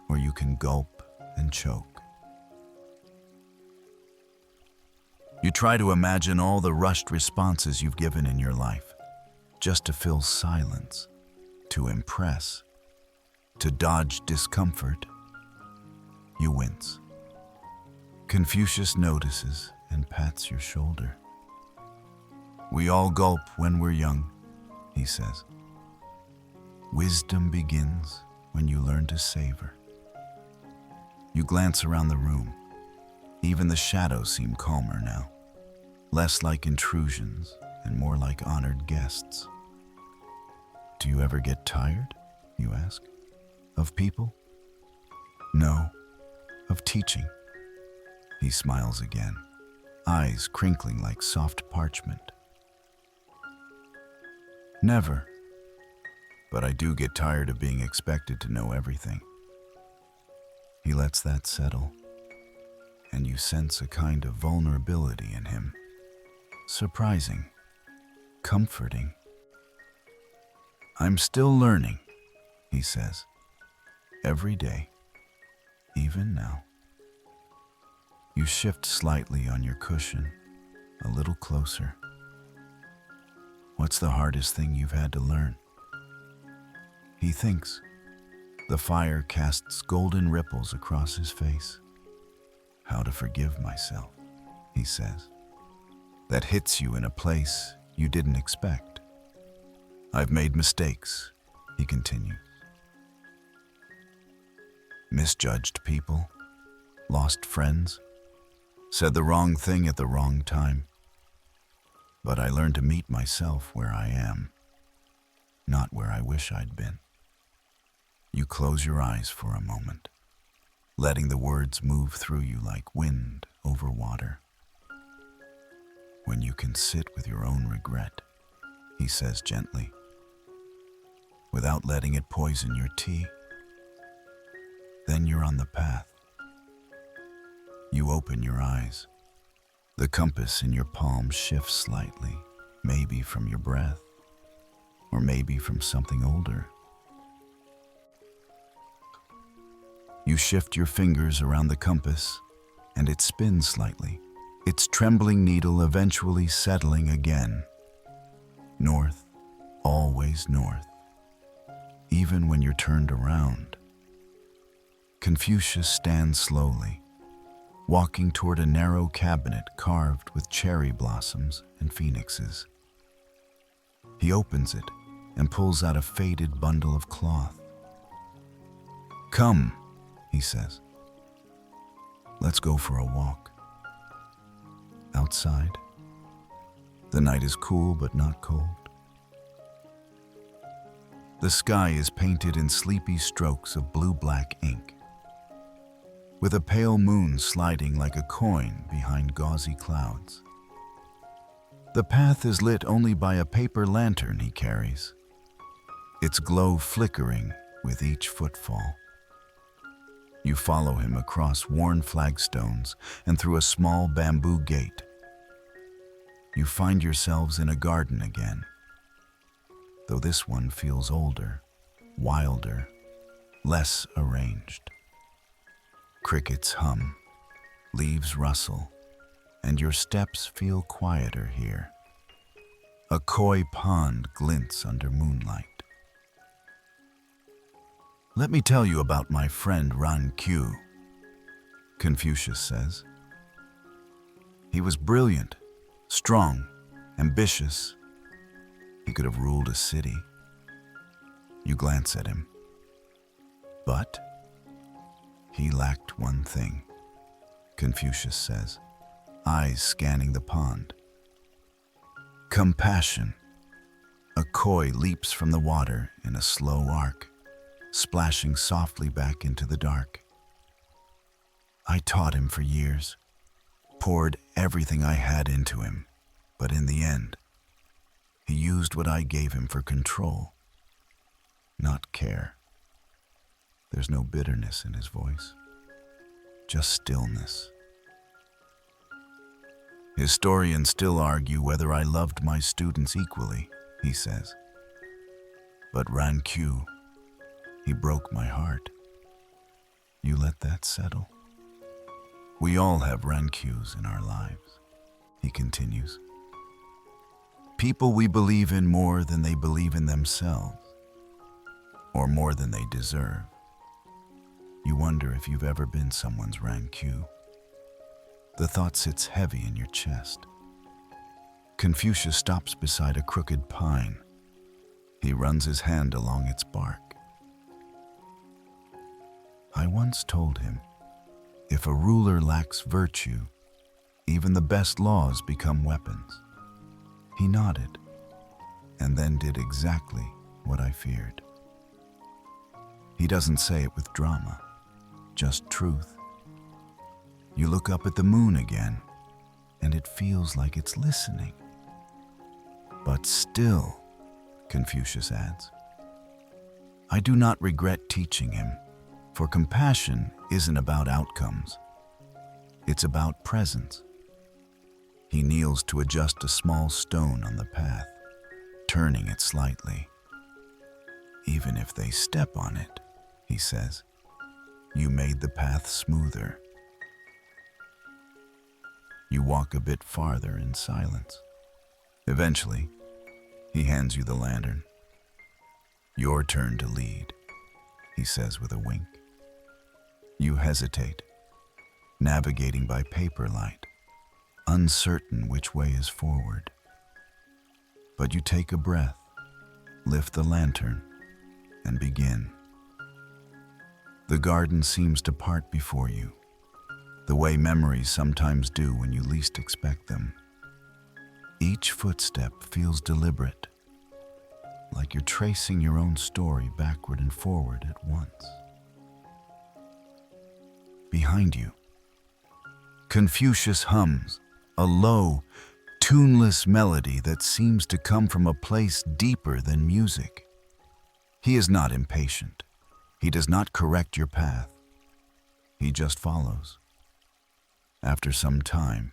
or you can gulp and choke. You try to imagine all the rushed responses you've given in your life, just to fill silence, to impress, to dodge discomfort. You wince. Confucius notices and pats your shoulder. We all gulp when we're young, he says. Wisdom begins when you learn to savor. You glance around the room. Even the shadows seem calmer now, less like intrusions and more like honored guests. Do you ever get tired, you ask, of people? No, of teaching. He smiles again, eyes crinkling like soft parchment. Never. But I do get tired of being expected to know everything. He lets that settle, and you sense a kind of vulnerability in him. Surprising, comforting. I'm still learning, he says. Every day, even now. You shift slightly on your cushion, a little closer. What's the hardest thing you've had to learn? he thinks. The fire casts golden ripples across his face. How to forgive myself, he says. That hits you in a place you didn't expect. I've made mistakes, he continues. Misjudged people, lost friends, said the wrong thing at the wrong time. But I learned to meet myself where I am, not where I wish I'd been. You close your eyes for a moment, letting the words move through you like wind over water. When you can sit with your own regret, he says gently, without letting it poison your tea, then you're on the path. You open your eyes. The compass in your palm shifts slightly, maybe from your breath, or maybe from something older. You shift your fingers around the compass, and it spins slightly, its trembling needle eventually settling again. North, always north, even when you're turned around. Confucius stands slowly, walking toward a narrow cabinet carved with cherry blossoms and phoenixes. He opens it and pulls out a faded bundle of cloth. Come, he says. Let's go for a walk. Outside, the night is cool but not cold. The sky is painted in sleepy strokes of blue-black ink, with a pale moon sliding like a coin behind gauzy clouds. The path is lit only by a paper lantern he carries, its glow flickering with each footfall. You follow him across worn flagstones and through a small bamboo gate. You find yourselves in a garden again, though this one feels older, wilder, less arranged. Crickets hum, leaves rustle, and your steps feel quieter here. A koi pond glints under moonlight. Let me tell you about my friend Ran Q, Confucius says. He was brilliant, strong, ambitious. He could have ruled a city. You glance at him. But he lacked one thing, Confucius says, eyes scanning the pond. Compassion. A koi leaps from the water in a slow arc, splashing softly back into the dark. I taught him for years, poured everything I had into him, but in the end, he used what I gave him for control, not care. There's no bitterness in his voice, just stillness. Historians still argue whether I loved my students equally, he says. But Ran Q, he broke my heart. You let that settle? We all have Ran Qs in our lives, he continues. People we believe in more than they believe in themselves, or more than they deserve. You wonder if you've ever been someone's Ran Q. The thought sits heavy in your chest. Confucius stops beside a crooked pine. He runs his hand along its bark. I once told him, if a ruler lacks virtue, even the best laws become weapons. He nodded, and then did exactly what I feared. He doesn't say it with drama, just truth. You look up at the moon again, and it feels like it's listening. But still, Confucius adds, I do not regret teaching him, for compassion isn't about outcomes. It's about presence. He kneels to adjust a small stone on the path, turning it slightly. Even if they step on it, he says, you made the path smoother. You walk a bit farther in silence. Eventually, he hands you the lantern. Your turn to lead, he says with a wink. You hesitate, navigating by paper light, uncertain which way is forward. But you take a breath, lift the lantern, and begin. The garden seems to part before you, the way memories sometimes do when you least expect them. Each footstep feels deliberate, like you're tracing your own story backward and forward at once. Behind you, Confucius hums, a low, tuneless melody that seems to come from a place deeper than music. He is not impatient. He does not correct your path. He just follows. After some time,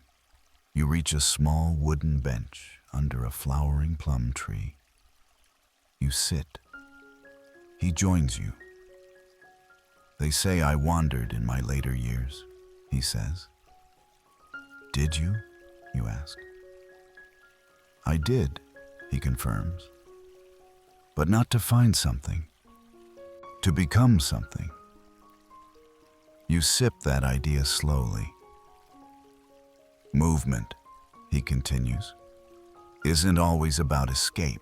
you reach a small wooden bench under a flowering plum tree. You sit. He joins you. They say I wandered in my later years, he says. Did you? You ask. I did, he confirms. But not to find something. To become something. You sip that idea slowly. Movement, he continues, isn't always about escape.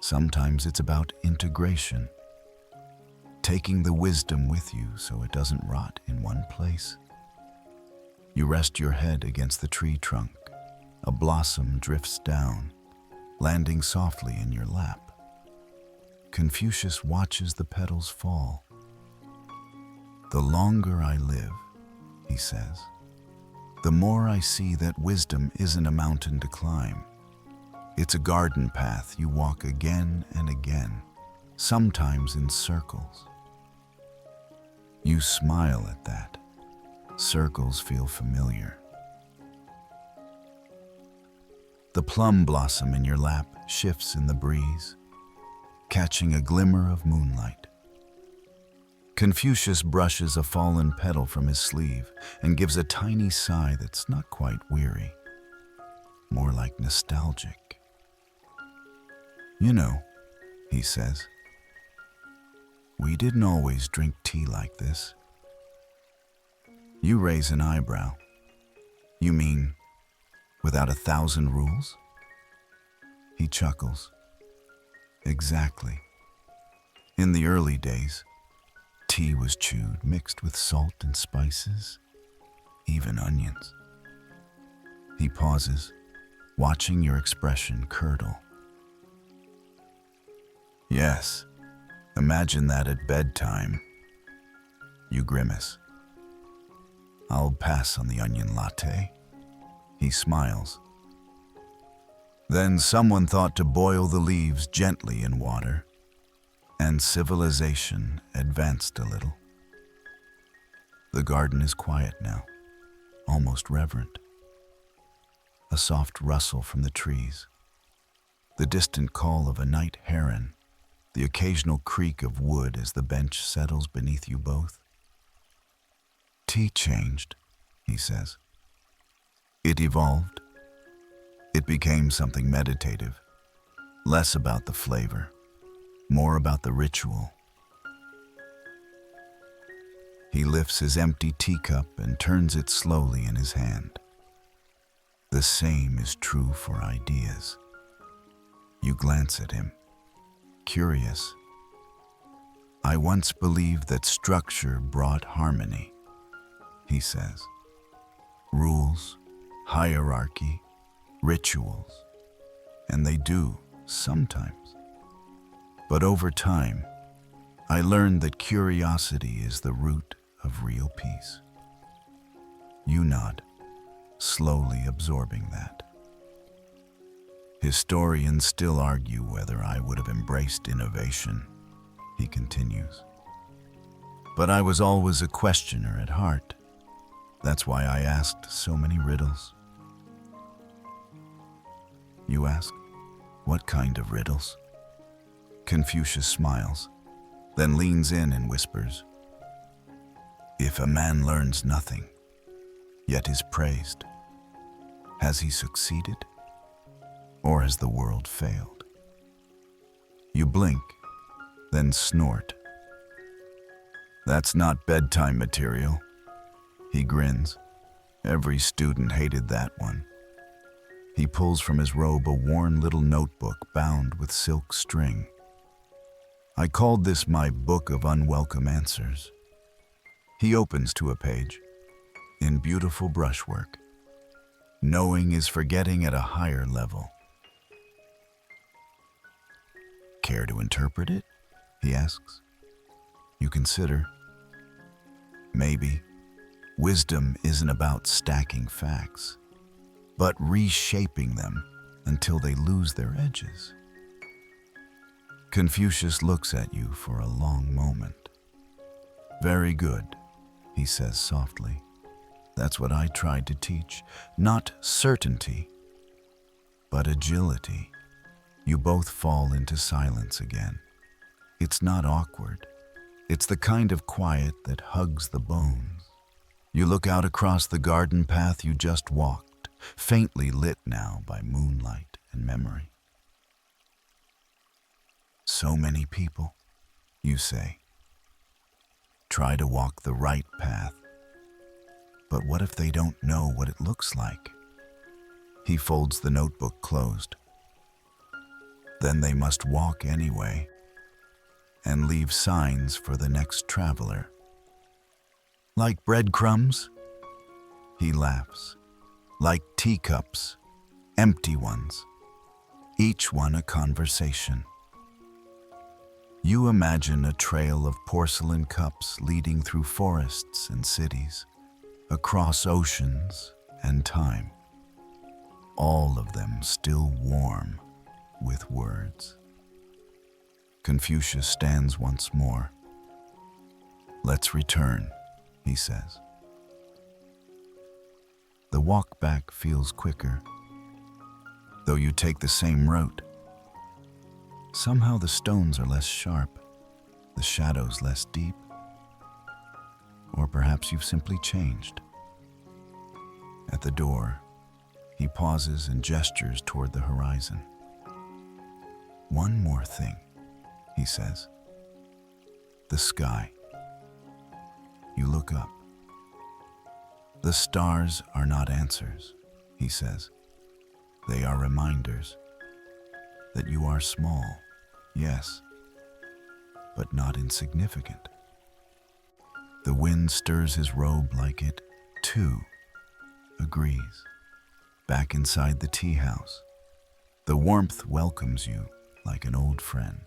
Sometimes it's about integration, taking the wisdom with you so it doesn't rot in one place. You rest your head against the tree trunk. A blossom drifts down, landing softly in your lap. Confucius watches the petals fall. The longer I live, he says, the more I see that wisdom isn't a mountain to climb. It's a garden path you walk again and again, sometimes in circles. You smile at that. Circles feel familiar. The plum blossom in your lap shifts in the breeze, catching a glimmer of moonlight. Confucius brushes a fallen petal from his sleeve and gives a tiny sigh that's not quite weary, more like nostalgic. You know, he says, we didn't always drink tea like this. You raise an eyebrow. You mean, without 1,000 rules? He chuckles. Exactly. In the early days, tea was chewed, mixed with salt and spices, even onions. He pauses, watching your expression curdle. Yes, imagine that at bedtime. You grimace. I'll pass on the onion latte. He smiles. Then someone thought to boil the leaves gently in water, and civilization advanced a little. The garden is quiet now, almost reverent. A soft rustle from the trees, the distant call of a night heron, the occasional creak of wood as the bench settles beneath you both. Tea changed, he says. It evolved. It became something meditative, less about the flavor, more about the ritual. He lifts his empty teacup and turns it slowly in his hand. The same is true for ideas. You glance at him, curious. I once believed that structure brought harmony, he says. Rules, hierarchy, rituals, and they do sometimes. But over time, I learned that curiosity is the root of real peace. You nod, slowly absorbing that. Historians still argue whether I would have embraced innovation, he continues. But I was always a questioner at heart. That's why I asked so many riddles. You ask, what kind of riddles? Confucius smiles, then leans in and whispers, if a man learns nothing, yet is praised, has he succeeded, or has the world failed? You blink, then snort. That's not bedtime material. He grins. Every student hated that one. He pulls from his robe a worn little notebook bound with silk string. I called this my book of unwelcome answers. He opens to a page, in beautiful brushwork. Knowing is forgetting at a higher level. Care to interpret it? He asks. You consider. Maybe. Wisdom isn't about stacking facts, but reshaping them until they lose their edges. Confucius looks at you for a long moment. Very good, he says softly. That's what I tried to teach. Not certainty, but agility. You both fall into silence again. It's not awkward. It's the kind of quiet that hugs the bones. You look out across the garden path you just walked, faintly lit now by moonlight and memory. So many people, you say. Try to walk the right path. But what if they don't know what it looks like? He folds the notebook closed. Then they must walk anyway, and leave signs for the next traveler. Like breadcrumbs? He laughs. Like teacups, empty ones, each one a conversation. You imagine a trail of porcelain cups leading through forests and cities, across oceans and time, all of them still warm with words. Confucius stands once more. Let's return, he says. The walk back feels quicker, though you take the same route. Somehow the stones are less sharp, the shadows less deep. Or perhaps you've simply changed. At the door, he pauses and gestures toward the horizon. One more thing, he says. The sky. You look up. The stars are not answers, he says. They are reminders that you are small, yes, but not insignificant. The wind stirs his robe like it, too, agrees. Back inside the tea house, the warmth welcomes you like an old friend.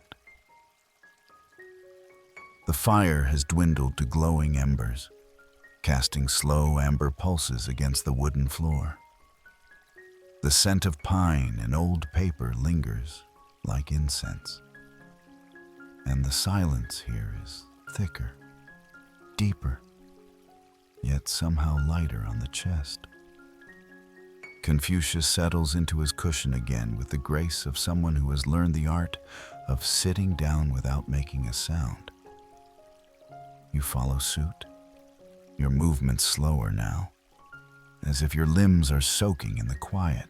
The fire has dwindled to glowing embers, casting slow amber pulses against the wooden floor. The scent of pine and old paper lingers like incense. And the silence here is thicker, deeper, yet somehow lighter on the chest. Confucius settles into his cushion again with the grace of someone who has learned the art of sitting down without making a sound. You follow suit, your movements slower now, as if your limbs are soaking in the quiet.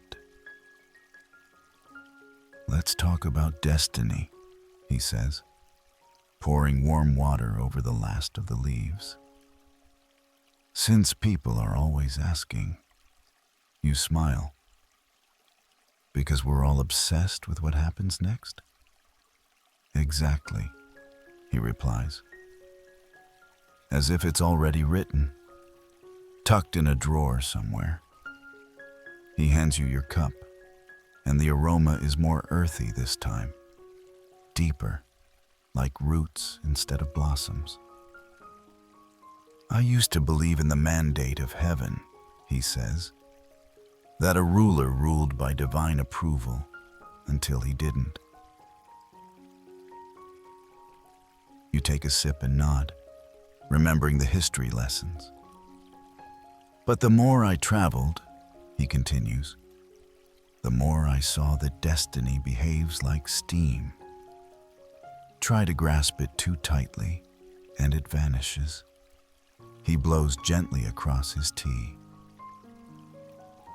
Let's talk about destiny, he says, pouring warm water over the last of the leaves. Since people are always asking, you smile. Because we're all obsessed with what happens next? Exactly, he replies. As if it's already written, tucked in a drawer somewhere. He hands you your cup, and the aroma is more earthy this time, deeper, like roots instead of blossoms. I used to believe in the mandate of heaven, he says, that a ruler ruled by divine approval until he didn't. You take a sip and nod, remembering the history lessons. But the more I traveled, he continues, the more I saw that destiny behaves like steam. Try to grasp it too tightly, and it vanishes. He blows gently across his tea.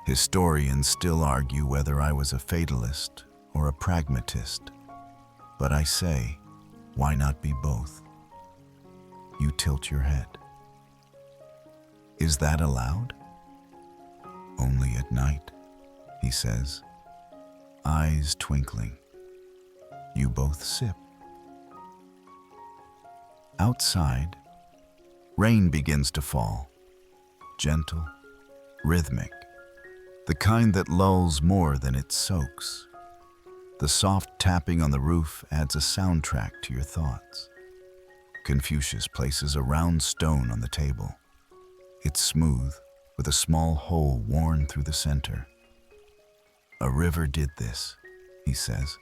Historians still argue whether I was a fatalist or a pragmatist, But I say, why not be both? You tilt your head. Is that allowed? Only at night, he says, eyes twinkling. You both sip. Outside, rain begins to fall, gentle, rhythmic, the kind that lulls more than it soaks. The soft tapping on the roof adds a soundtrack to your thoughts. Confucius places a round stone on the table. It's smooth, with a small hole worn through the center. A river did this, he says,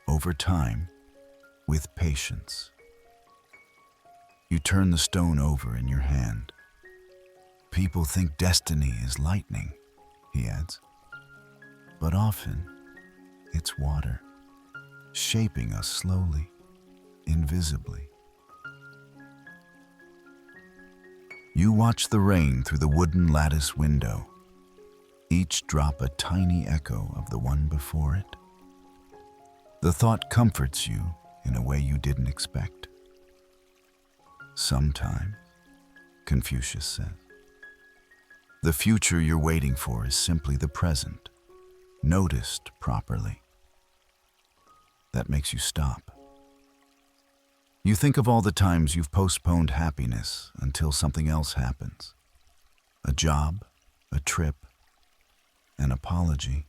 over time, with patience. You turn the stone over in your hand. People think destiny is lightning, he adds, but often it's water, shaping us slowly, invisibly. You watch the rain through the wooden lattice window, each drop a tiny echo of the one before it. The thought comforts you in a way you didn't expect. Sometimes, Confucius says, the future you're waiting for is simply the present, noticed properly. That makes you stop. You think of all the times you've postponed happiness until something else happens. A job, a trip, an apology.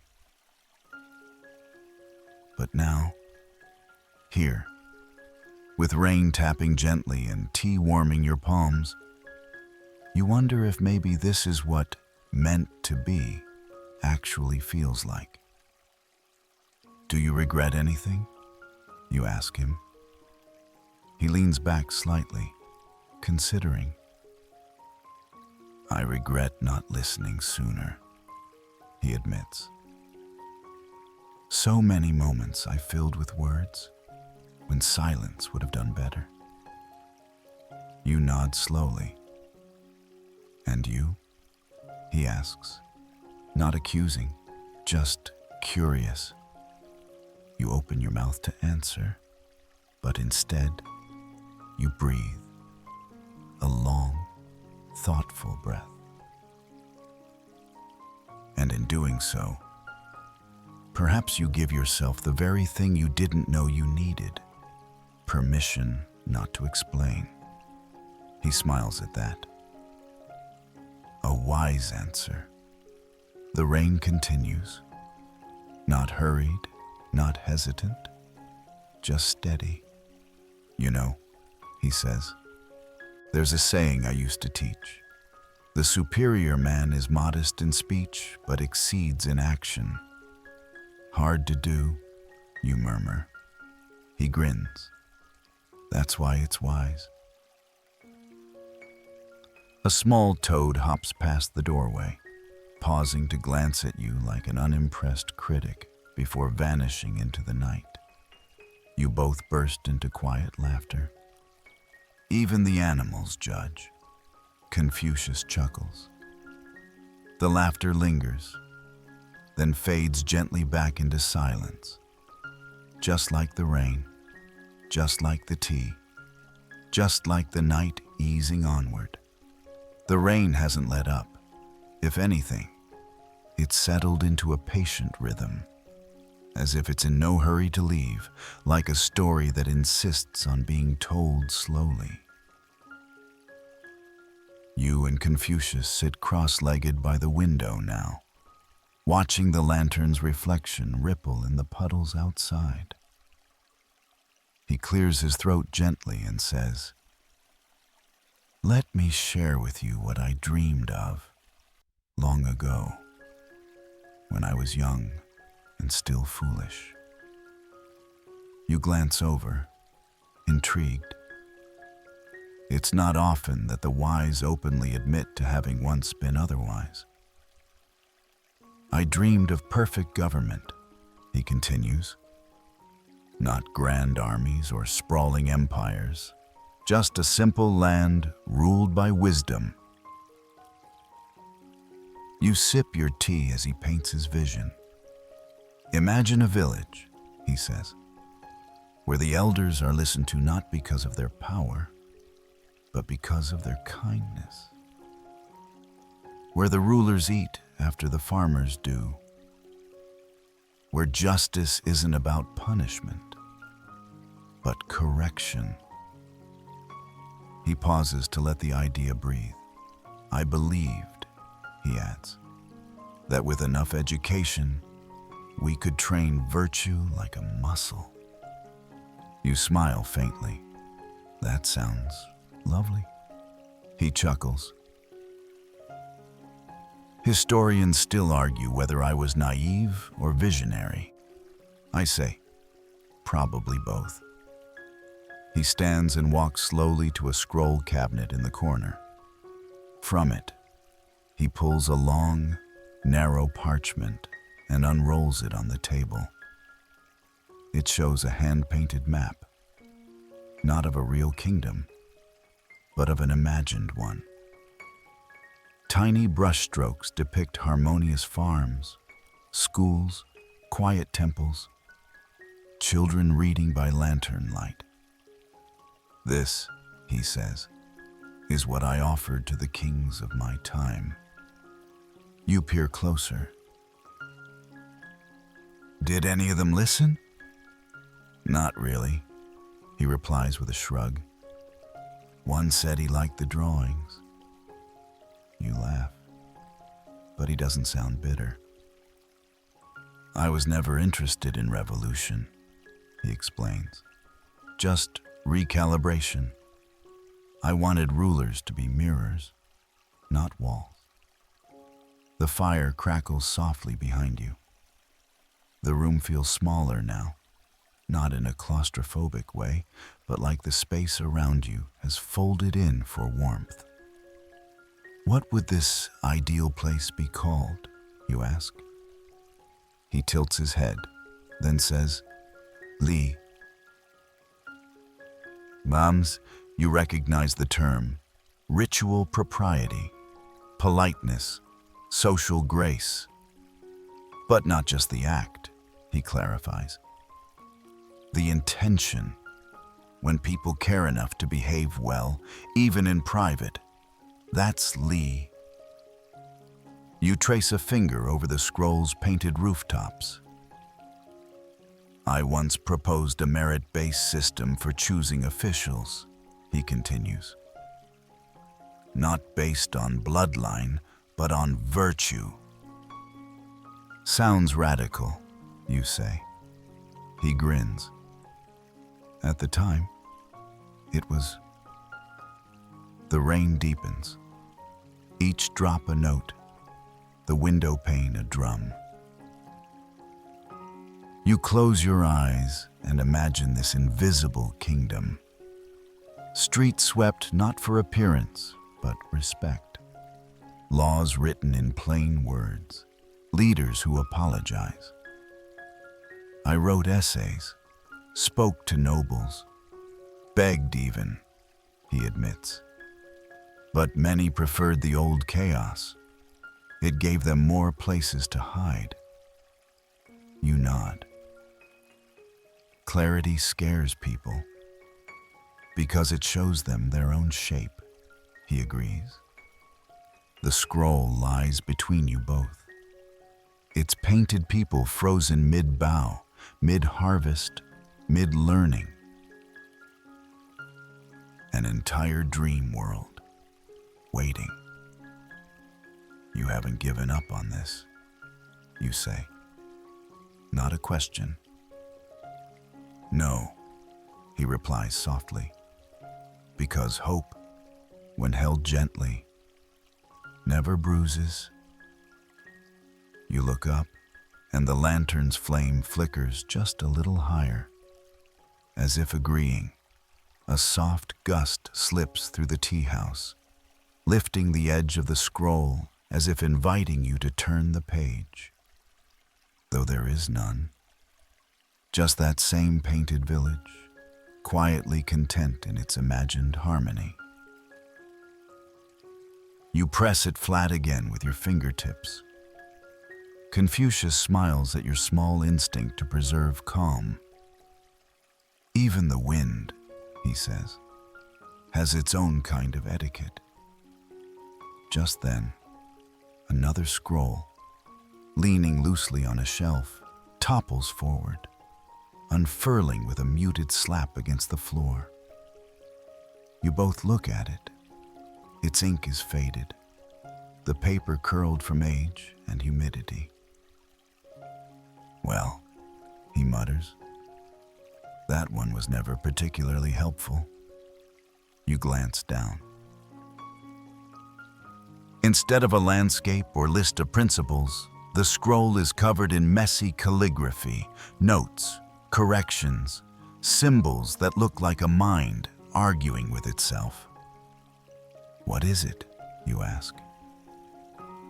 But now, here, with rain tapping gently and tea warming your palms, you wonder if maybe this is what meant to be actually feels like. Do you regret anything? You ask him. He leans back slightly, considering. I regret not listening sooner, he admits. So many moments I filled with words, when silence would have done better. You nod slowly. And you? He asks, not accusing, just curious. You open your mouth to answer, but instead, you breathe, a long, thoughtful breath. And in doing so, perhaps you give yourself the very thing you didn't know you needed, permission not to explain. He smiles at that. A wise answer. The rain continues, not hurried, not hesitant, just steady. You know, he says, there's a saying I used to teach. The superior man is modest in speech, but exceeds in action. Hard to do, you murmur. He grins. That's why it's wise. A small toad hops past the doorway, pausing to glance at you like an unimpressed critic before vanishing into the night. You both burst into quiet laughter. Even the animals judge. Confucius chuckles. The laughter lingers, then fades gently back into silence. Just like the rain, just like the tea, just like the night easing onward. The rain hasn't let up. If anything, it's settled into a patient rhythm, as if it's in no hurry to leave, like a story that insists on being told slowly. You and Confucius sit cross-legged by the window now, watching the lantern's reflection ripple in the puddles outside. He clears his throat gently and says, "Let me share with you what I dreamed of long ago, when I was young and still foolish." You glance over, intrigued. It's not often that the wise openly admit to having once been otherwise. "I dreamed of perfect government," he continues. "Not grand armies or sprawling empires, just a simple land ruled by wisdom." You sip your tea as he paints his vision. "Imagine a village," he says. where the elders are listened to not because of their power, but because of their kindness, where the rulers eat after the farmers do, where justice isn't about punishment, but correction. He pauses to let the idea breathe. I believed, he adds, that with enough education, we could train virtue like a muscle. You smile faintly. That sounds lovely. He chuckles. Historians still argue whether I was naive or visionary. I say, probably both. He stands and walks slowly to a scroll cabinet in the corner. From it, he pulls a long, narrow parchment and unrolls it on the table. It shows a hand-painted map, not of a real kingdom, but of an imagined one. Tiny brushstrokes depict harmonious farms, schools, quiet temples, children reading by lantern light. This, he says, is what I offered to the kings of my time. You peer closer. Did any of them listen? Not really, he replies with a shrug. One said he liked the drawings. You laugh, but he doesn't sound bitter. I was never interested in revolution, he explains. Just recalibration. I wanted rulers to be mirrors, not walls. The fire crackles softly behind you. The room feels smaller now, not in a claustrophobic way, but like the space around you has folded in for warmth. What would this ideal place be called, you ask? He tilts his head, then says, Li. Moms, you recognize the term ritual propriety, politeness, social grace. But not just the act, he clarifies. The intention, when people care enough to behave well, even in private, that's Li. You trace a finger over the scroll's painted rooftops. I once proposed a merit-based system for choosing officials, he continues. Not based on bloodline, but on virtue. Sounds radical, you say. He grins. At the time, it was. The rain deepens. Each drop a note, the window pane a drum. You close your eyes and imagine this invisible kingdom. Streets swept not for appearance, but respect. Laws written in plain words. Leaders who apologize. I wrote essays, spoke to nobles, begged even, he admits. But many preferred the old chaos. It gave them more places to hide. You nod. Clarity scares people because it shows them their own shape, he agrees. The scroll lies between you both. Its painted people frozen mid-bow, mid-harvest, mid-learning. An entire dream world, waiting. You haven't given up on this, you say. Not a question. No, he replies softly, because hope, when held gently, never bruises. You look up, and the lantern's flame flickers just a little higher. As if agreeing, a soft gust slips through the tea house, lifting the edge of the scroll as if inviting you to turn the page. Though there is none, just that same painted village, quietly content in its imagined harmony. You press it flat again with your fingertips. Confucius smiles at your small instinct to preserve calm. Even the wind, he says, has its own kind of etiquette. Just then, another scroll, leaning loosely on a shelf, topples forward, unfurling with a muted slap against the floor. You both look at it. Its ink is faded, the paper curled from age and humidity. "Well," he mutters, "that one was never particularly helpful." You glance down. Instead of a landscape or list of principles, the scroll is covered in messy calligraphy, notes, corrections, symbols that look like a mind arguing with itself. "What is it?" you ask.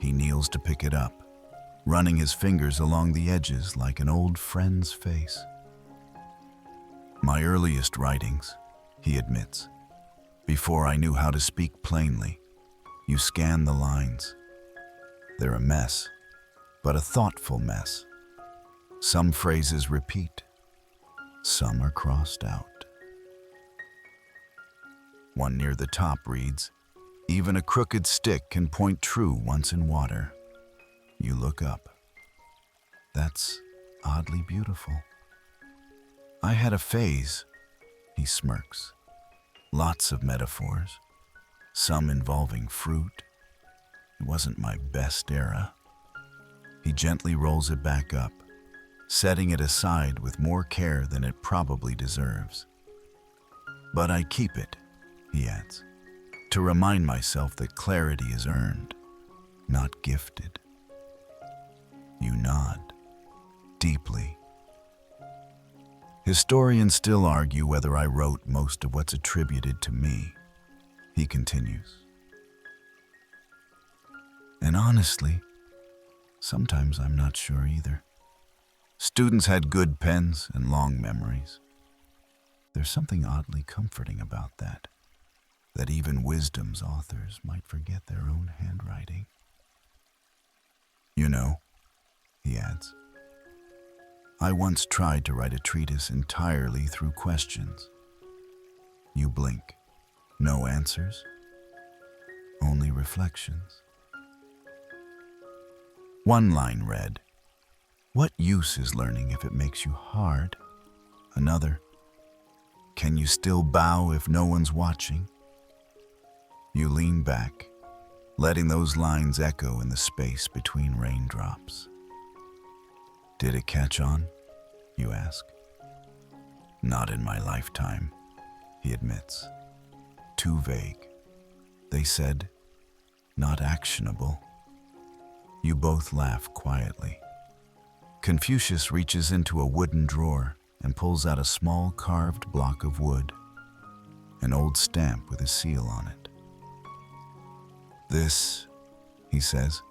He kneels to pick it up, running his fingers along the edges like an old friend's face. "My earliest writings," he admits. "Before I knew how to speak plainly." You scan the lines. They're a mess, but a thoughtful mess. Some phrases repeat. Some are crossed out. One near the top reads, "Even a crooked stick can point true once in water." You look up. "That's oddly beautiful." "I had a phase," he smirks. "Lots of metaphors, some involving fruit. It wasn't my best era." He gently rolls it back up, setting it aside with more care than it probably deserves. "But I keep it," he adds, "to remind myself that clarity is earned, not gifted." You nod, deeply. "Historians still argue whether I wrote most of what's attributed to me," he continues. "And honestly, sometimes I'm not sure either. Students had good pens and long memories. There's something oddly comforting about that even wisdom's authors might forget their own handwriting." "You know," he adds, "I once tried to write a treatise entirely through questions." You blink. No answers, only reflections. One line read, "What use is learning if it makes you hard?" Another, "Can you still bow if no one's watching?" You lean back, letting those lines echo in the space between raindrops. "Did it catch on?" you ask. "Not in my lifetime," he admits. "Too vague." They said, "Not actionable." You both laugh quietly. Confucius reaches into a wooden drawer and pulls out a small carved block of wood, an old stamp with a seal on it. "This," he says,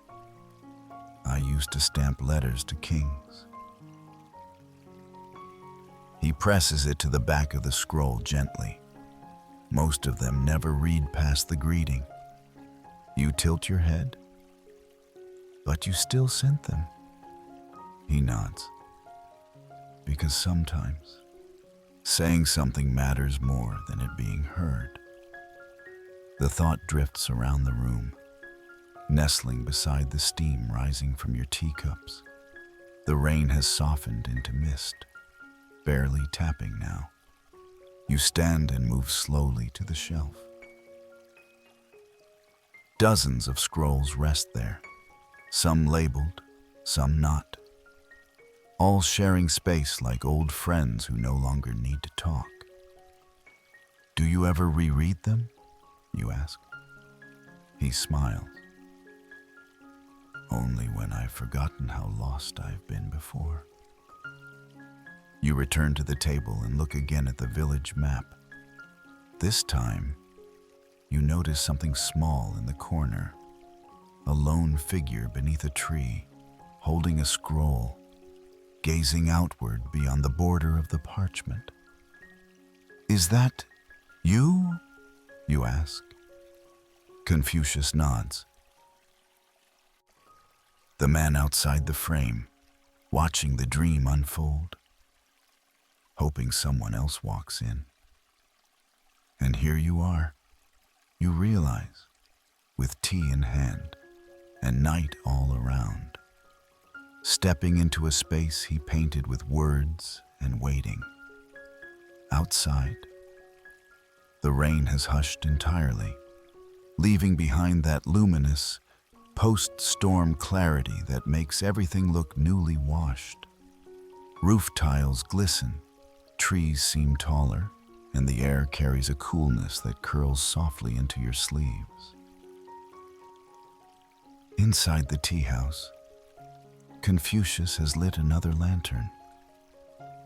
"I used to stamp letters to kings." He presses it to the back of the scroll gently. Most of them never read past the greeting. You tilt your head. "But you still sent them." He nods. "Because sometimes saying something matters more than it being heard." The thought drifts around the room, nestling beside the steam rising from your teacups. The rain has softened into mist, barely tapping now. You stand and move slowly to the shelf. Dozens of scrolls rest there, some labeled, some not, all sharing space like old friends who no longer need to talk. "Do you ever reread them?" you ask. He smiles. "Only when I've forgotten how lost I've been before." You return to the table and look again at the village map. This time, you notice something small in the corner, a lone figure beneath a tree, holding a scroll, gazing outward beyond the border of the parchment. "Is that you?" you ask. Confucius nods. The man outside the frame, watching the dream unfold. hoping someone else walks in. And here you are, you realize, with tea in hand and night all around, stepping into a space he painted with words and waiting. Outside, the rain has hushed entirely, leaving behind that luminous, post-storm clarity that makes everything look newly washed. Roof tiles glisten, trees seem taller, and the air carries a coolness that curls softly into your sleeves. Inside the tea house, Confucius has lit another lantern.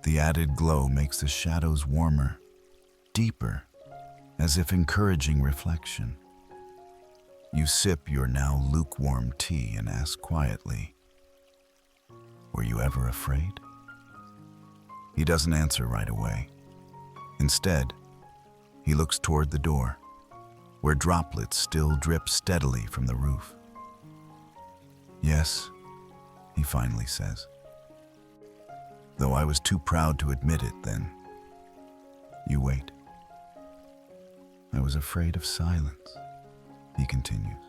The added glow makes the shadows warmer, deeper, as if encouraging reflection. You sip your now lukewarm tea and ask quietly, "Were you ever afraid?" He doesn't answer right away. Instead, he looks toward the door, where droplets still drip steadily from the roof. "Yes," he finally says, "though I was too proud to admit it then." You wait. "I was afraid of silence," he continues.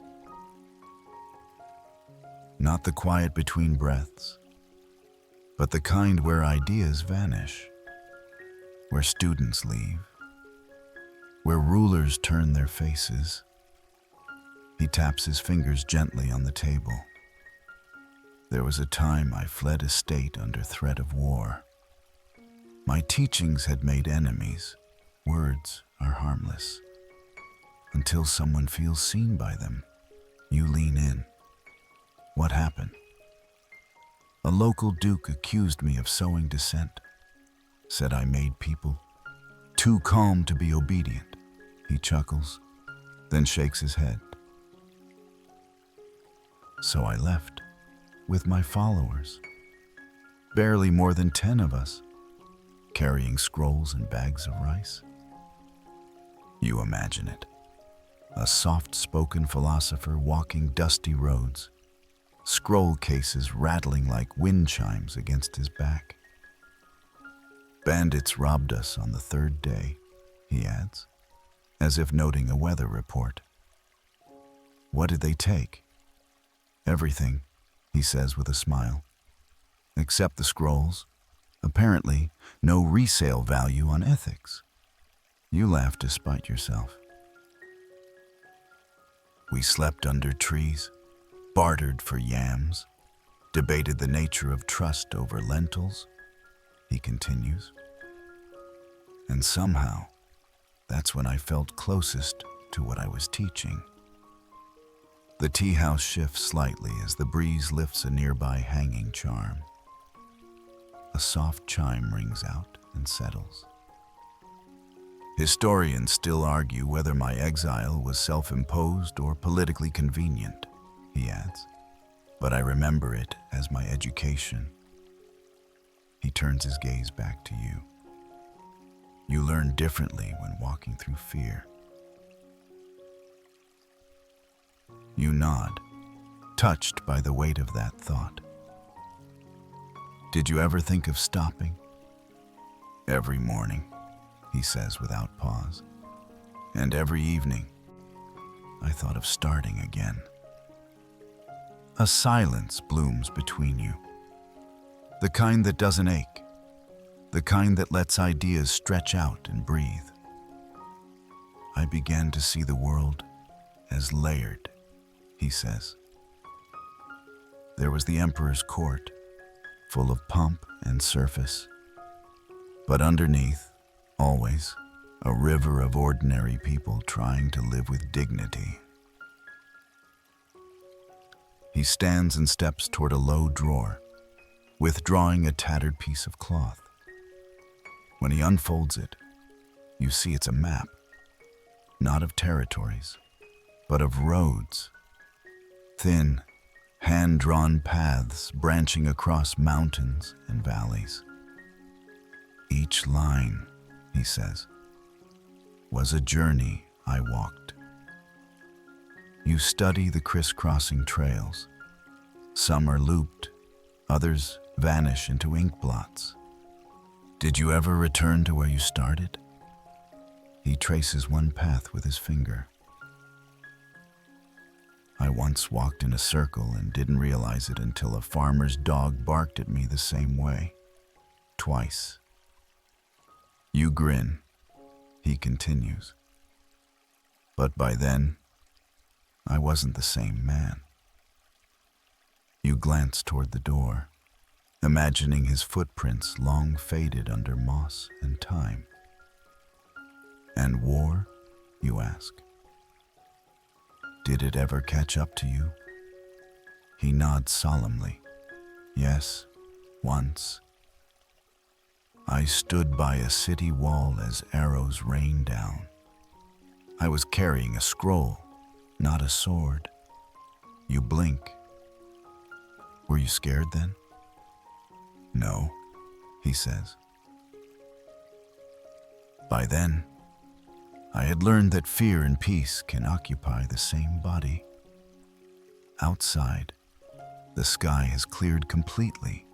Not the quiet between breaths, but the kind where ideas vanish, where students leave, where rulers turn their faces. He taps his fingers gently on the table. "There was a time I fled a state under threat of war. My teachings had made enemies. Words are harmless. Until someone feels seen by them, you lean in. What happened? A local duke accused me of sowing dissent. Said I made people too calm to be obedient." He chuckles, then shakes his head. "So I left, with my followers. Barely more than 10 of us, carrying scrolls and bags of rice." You imagine it. A soft-spoken philosopher walking dusty roads, scroll cases rattling like wind chimes against his back. "Bandits robbed us on the 3rd day," he adds, as if noting a weather report. "What did they take?" "Everything," he says with a smile, "except the scrolls. Apparently, no resale value on ethics." You laugh to spite yourself. "We slept under trees, bartered for yams, debated the nature of trust over lentils," he continues. "And somehow, that's when I felt closest to what I was teaching." The tea house shifts slightly as the breeze lifts a nearby hanging charm. A soft chime rings out and settles. "Historians still argue whether my exile was self-imposed or politically convenient," he adds, "but I remember it as my education." He turns his gaze back to you. You learn differently when walking through fear. You nod, touched by the weight of that thought. "Did you ever think of stopping?" "Every morning," he says without pause. "And every evening, I thought of starting again." A silence blooms between you. The kind that doesn't ache. The kind that lets ideas stretch out and breathe. "I began to see the world as layered," he says. There was the emperor's court, full of pomp and surface. But underneath, always, a river of ordinary people trying to live with dignity. He stands and steps toward a low drawer, withdrawing a tattered piece of cloth. When he unfolds it, you see it's a map, not of territories, but of roads. Thin, hand-drawn paths branching across mountains and valleys. Each line, he says, was a journey I walked. You study the crisscrossing trails. Some are looped, others vanish into ink blots. Did you ever return to where you started? He traces one path with his finger. I once walked in a circle and didn't realize it until a farmer's dog barked at me the same way. Twice. You grin. He continues. But by then, I wasn't the same man. You glance toward the door, imagining his footprints long faded under moss and time. And war, you ask. Did it ever catch up to you? He nods solemnly. Yes, once. I stood by a city wall as arrows rained down. I was carrying a scroll, not a sword. You blink. Were you scared then? No, he says. By then, I had learned that fear and peace can occupy the same body. Outside, the sky has cleared completely,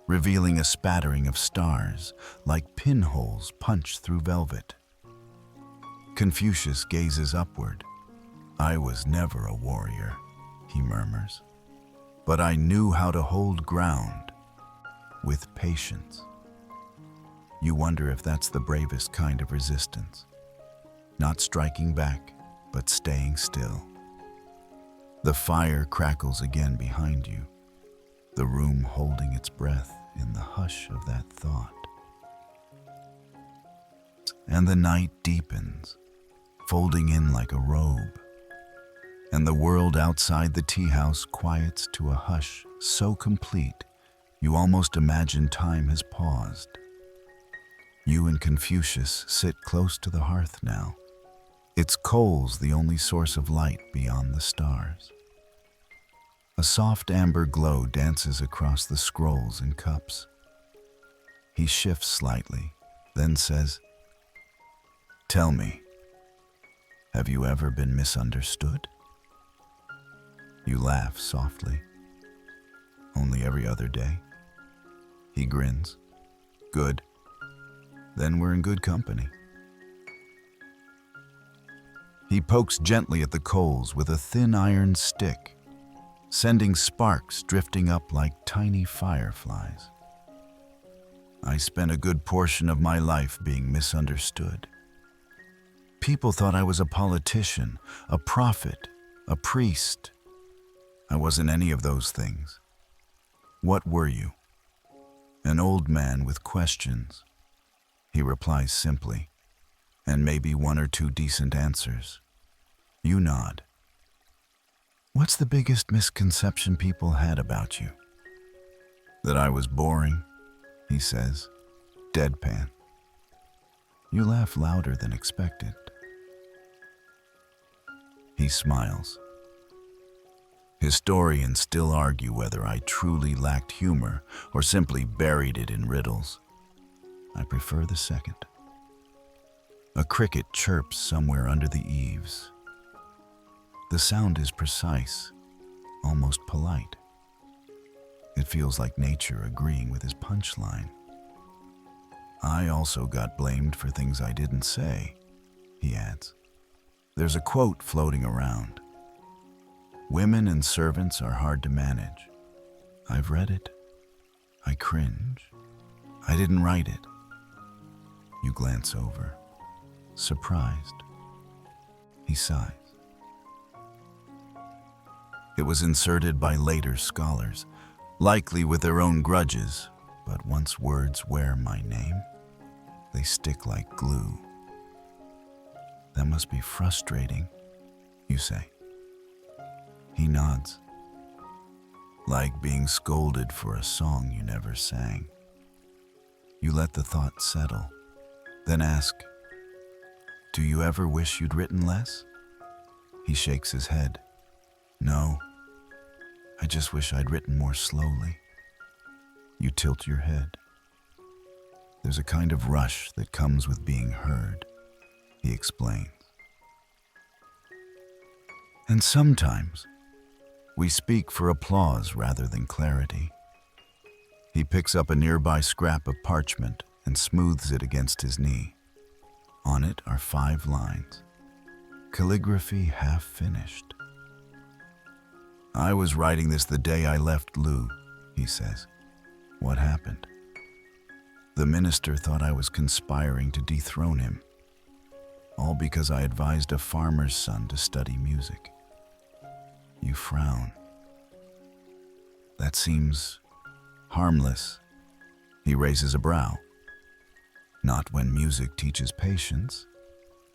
revealing a spattering of stars like pinholes punched through velvet. Confucius gazes upward. I was never a warrior, he murmurs, but I knew how to hold ground with patience. You wonder if that's the bravest kind of resistance. Not striking back, but staying still. The fire crackles again behind you, the room holding its breath in the hush of that thought. And the night deepens, folding in like a robe, and the world outside the tea house quiets to a hush so complete you almost imagine time has paused. You and Confucius sit close to the hearth now, its coals the only source of light beyond the stars. A soft amber glow dances across the scrolls and cups. He shifts slightly, then says, "Tell me, have you ever been misunderstood?" You laugh softly. Only every other day. He grins. Good. Then we're in good company. He pokes gently at the coals with a thin iron stick, sending sparks drifting up like tiny fireflies. I spent a good portion of my life being misunderstood. People thought I was a politician, a prophet, a priest. I wasn't any of those things. What were you? An old man with questions. He replies simply, and maybe one or two decent answers. You nod. What's the biggest misconception people had about you? That I was boring, he says, deadpan. You laugh louder than expected. He smiles. Historians still argue whether I truly lacked humor or simply buried it in riddles. I prefer the second. A cricket chirps somewhere under the eaves. The sound is precise, almost polite. It feels like nature agreeing with his punchline. I also got blamed for things I didn't say, he adds. There's a quote floating around. Women and servants are hard to manage. I've read it. I cringe. I didn't write it. You glance over, surprised. He sighs. It was inserted by later scholars, likely with their own grudges, but once words wear my name, they stick like glue. That must be frustrating, you say. He nods. Like being scolded for a song you never sang. You let the thought settle, then ask, do you ever wish you'd written less? He shakes his head. No, I just wish I'd written more slowly. You tilt your head. There's a kind of rush that comes with being heard, he explains. And sometimes, we speak for applause rather than clarity. He picks up a nearby scrap of parchment and smooths it against his knee. On it are 5 lines. Calligraphy half finished. "I was writing this the day I left Lou," he says. "What happened?" "The minister thought I was conspiring to dethrone him, all because I advised a farmer's son to study music." You frown. "That seems harmless." He raises a brow. "Not when music teaches patience,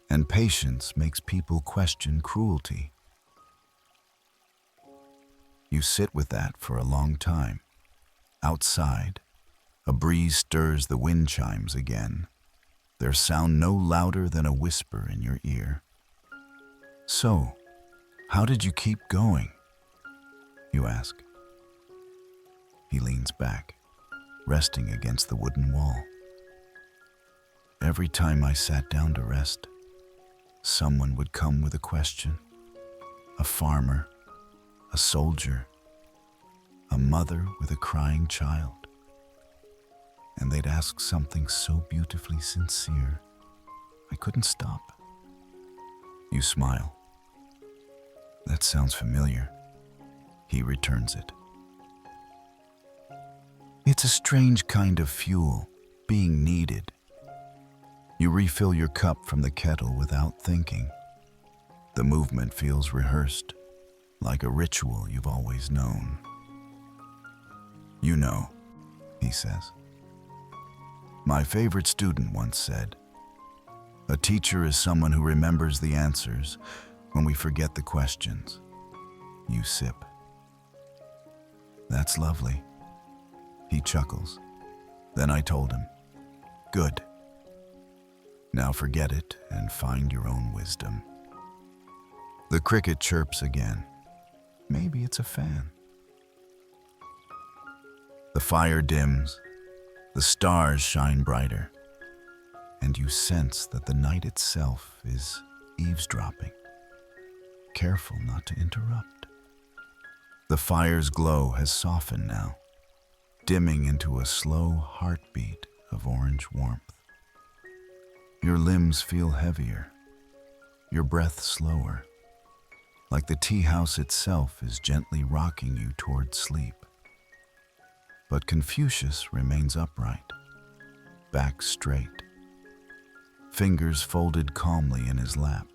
and patience makes people question cruelty." You sit with that for a long time. Outside, a breeze stirs the wind chimes again, their sound no louder than a whisper in your ear. "So, how did you keep going?" you ask. He leans back, resting against the wooden wall. "Every time I sat down to rest, someone would come with a question. A farmer, a soldier, a mother with a crying child. And they'd ask something so beautifully sincere, I couldn't stop." You smile. "That sounds familiar." He returns it. "It's a strange kind of fuel, being needed." You refill your cup from the kettle without thinking. The movement feels rehearsed, like a ritual you've always known. "You know," he says. "My favorite student once said, 'A teacher is someone who remembers the answers when we forget the questions.'" You sip. "That's lovely." He chuckles. Then I told him, "Good. Now forget it and find your own wisdom." The cricket chirps again. Maybe it's a fan. The fire dims. The stars shine brighter. And you sense that the night itself is eavesdropping, careful not to interrupt. The fire's glow has softened now, dimming into a slow heartbeat of orange warmth. Your limbs feel heavier, your breath slower, like the tea house itself is gently rocking you toward sleep. But Confucius remains upright, back straight, fingers folded calmly in his lap,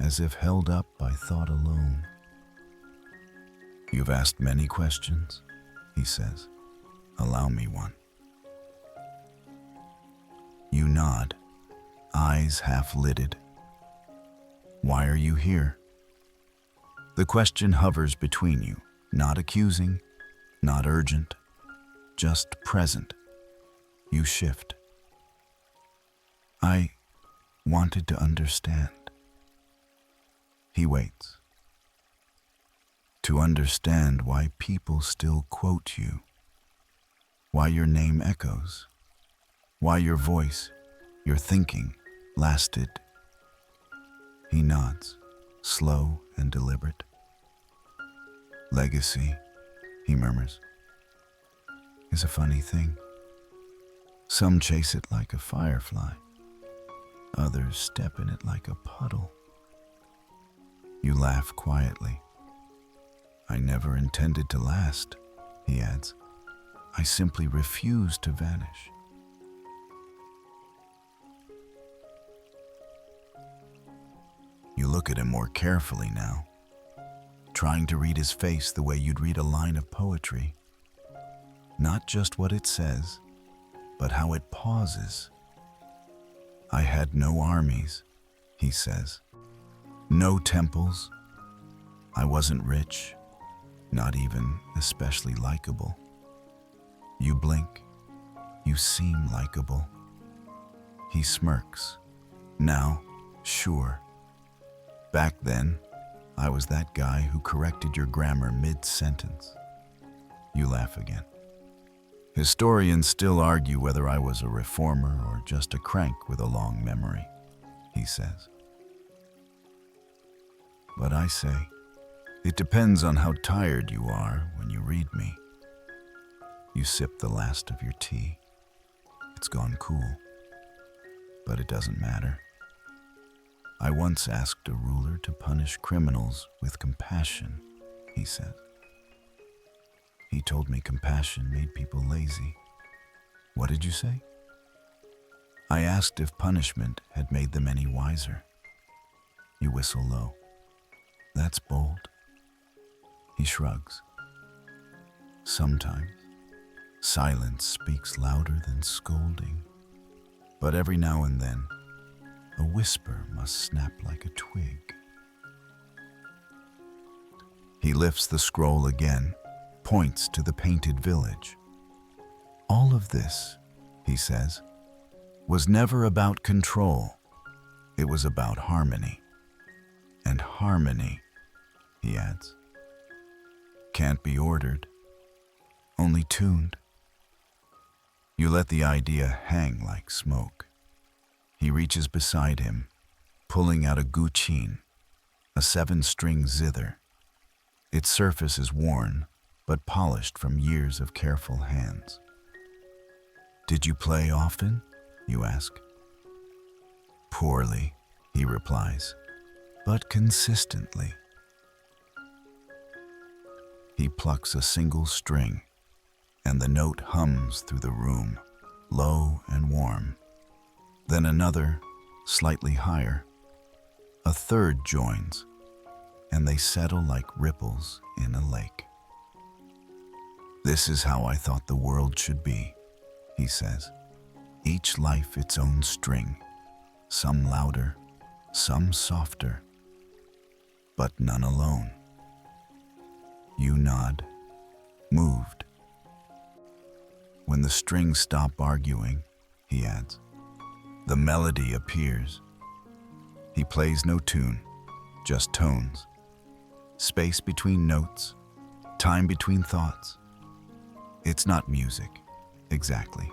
as if held up by thought alone. "You've asked many questions," he says. "Allow me one." You nod, eyes half-lidded. "Why are you here?" The question hovers between you, not accusing, not urgent, just present. You shift. "I wanted to understand." He waits. "To understand why people still quote you, why your name echoes, why your voice, your thinking, lasted." He nods, slow and deliberate. "Legacy," he murmurs, "is a funny thing. Some chase it like a firefly. Others step in it like a puddle." You laugh quietly. "I never intended to last," he adds. "I simply refuse to vanish." You look at him more carefully now, trying to read his face the way you'd read a line of poetry. Not just what it says, but how it pauses. "I had no armies," he says. "No temples. I wasn't rich, not even especially likable." You blink. You seem likable. He smirks. "Now, sure. Back then, I was that guy who corrected your grammar mid-sentence." You laugh again. "Historians still argue whether I was a reformer or just a crank with a long memory," he says. "But I say, it depends on how tired you are when you read me." You sip the last of your tea. It's gone cool. But it doesn't matter. I once asked a ruler to punish criminals with compassion, he said. He told me compassion made people lazy. What did you say? I asked if punishment had made them any wiser. You whistle low. That's bold. He shrugs. Sometimes, silence speaks louder than scolding. But every now and then, a whisper must snap like a twig. He lifts the scroll again, points to the painted village. All of this, he says, was never about control. It was about harmony. And harmony, he adds, can't be ordered, only tuned. You let the idea hang like smoke. He reaches beside him, pulling out a guqin, a 7-string zither. Its surface is worn, but polished from years of careful hands. Did you play often? You ask. Poorly, he replies, but consistently. He plucks a single string, and the note hums through the room, low and warm. Then another, slightly higher. A third joins, and they settle like ripples in a lake. This is how I thought the world should be, he says. Each life its own string, some louder, some softer, but none alone. You nod, moved. When the strings stop arguing, he adds, the melody appears. He plays no tune, just tones. Space between notes, time between thoughts. It's not music, exactly.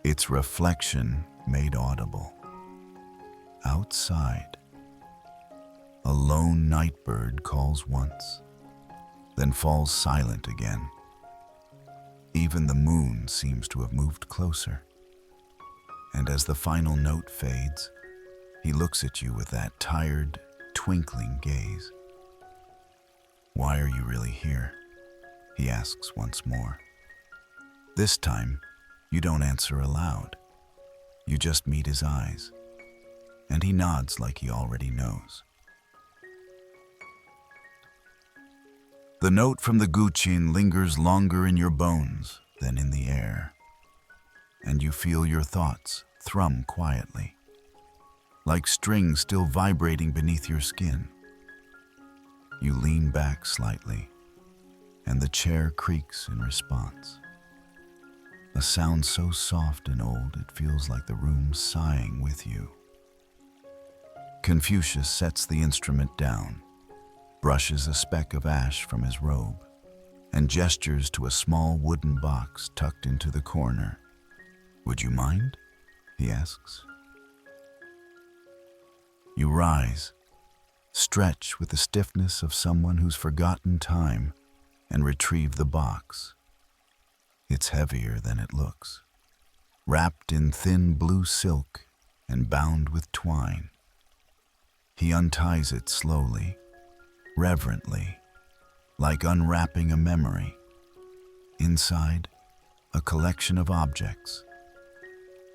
It's reflection made audible. Outside, a lone night bird calls once, then falls silent again. Even the moon seems to have moved closer. And as the final note fades, he looks at you with that tired, twinkling gaze. Why are you really here? He asks once more. This time, you don't answer aloud. You just meet his eyes, and he nods like he already knows. The note from the guqin lingers longer in your bones than in the air, and you feel your thoughts thrum quietly, like strings still vibrating beneath your skin. You lean back slightly, and the chair creaks in response. A sound so soft and old it feels like the room sighing with you. Confucius sets the instrument down, brushes a speck of ash from his robe, and gestures to a small wooden box tucked into the corner. Would you mind? He asks. You rise, stretch with the stiffness of someone who's forgotten time, and retrieve the box. It's heavier than it looks, wrapped in thin blue silk and bound with twine. He unties it slowly, reverently, like unwrapping a memory. Inside, a collection of objects,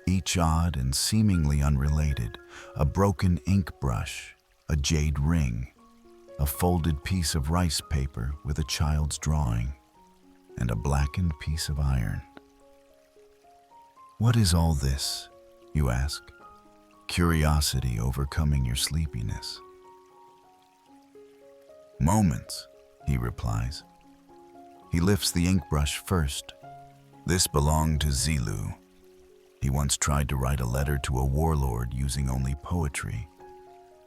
each odd and seemingly unrelated: a broken ink brush, a jade ring, a folded piece of rice paper with a child's drawing, and a blackened piece of iron. What is all this? You ask, curiosity overcoming your sleepiness. Moments, he replies. He lifts the ink brush first. This belonged to Zilu. He once tried to write a letter to a warlord using only poetry.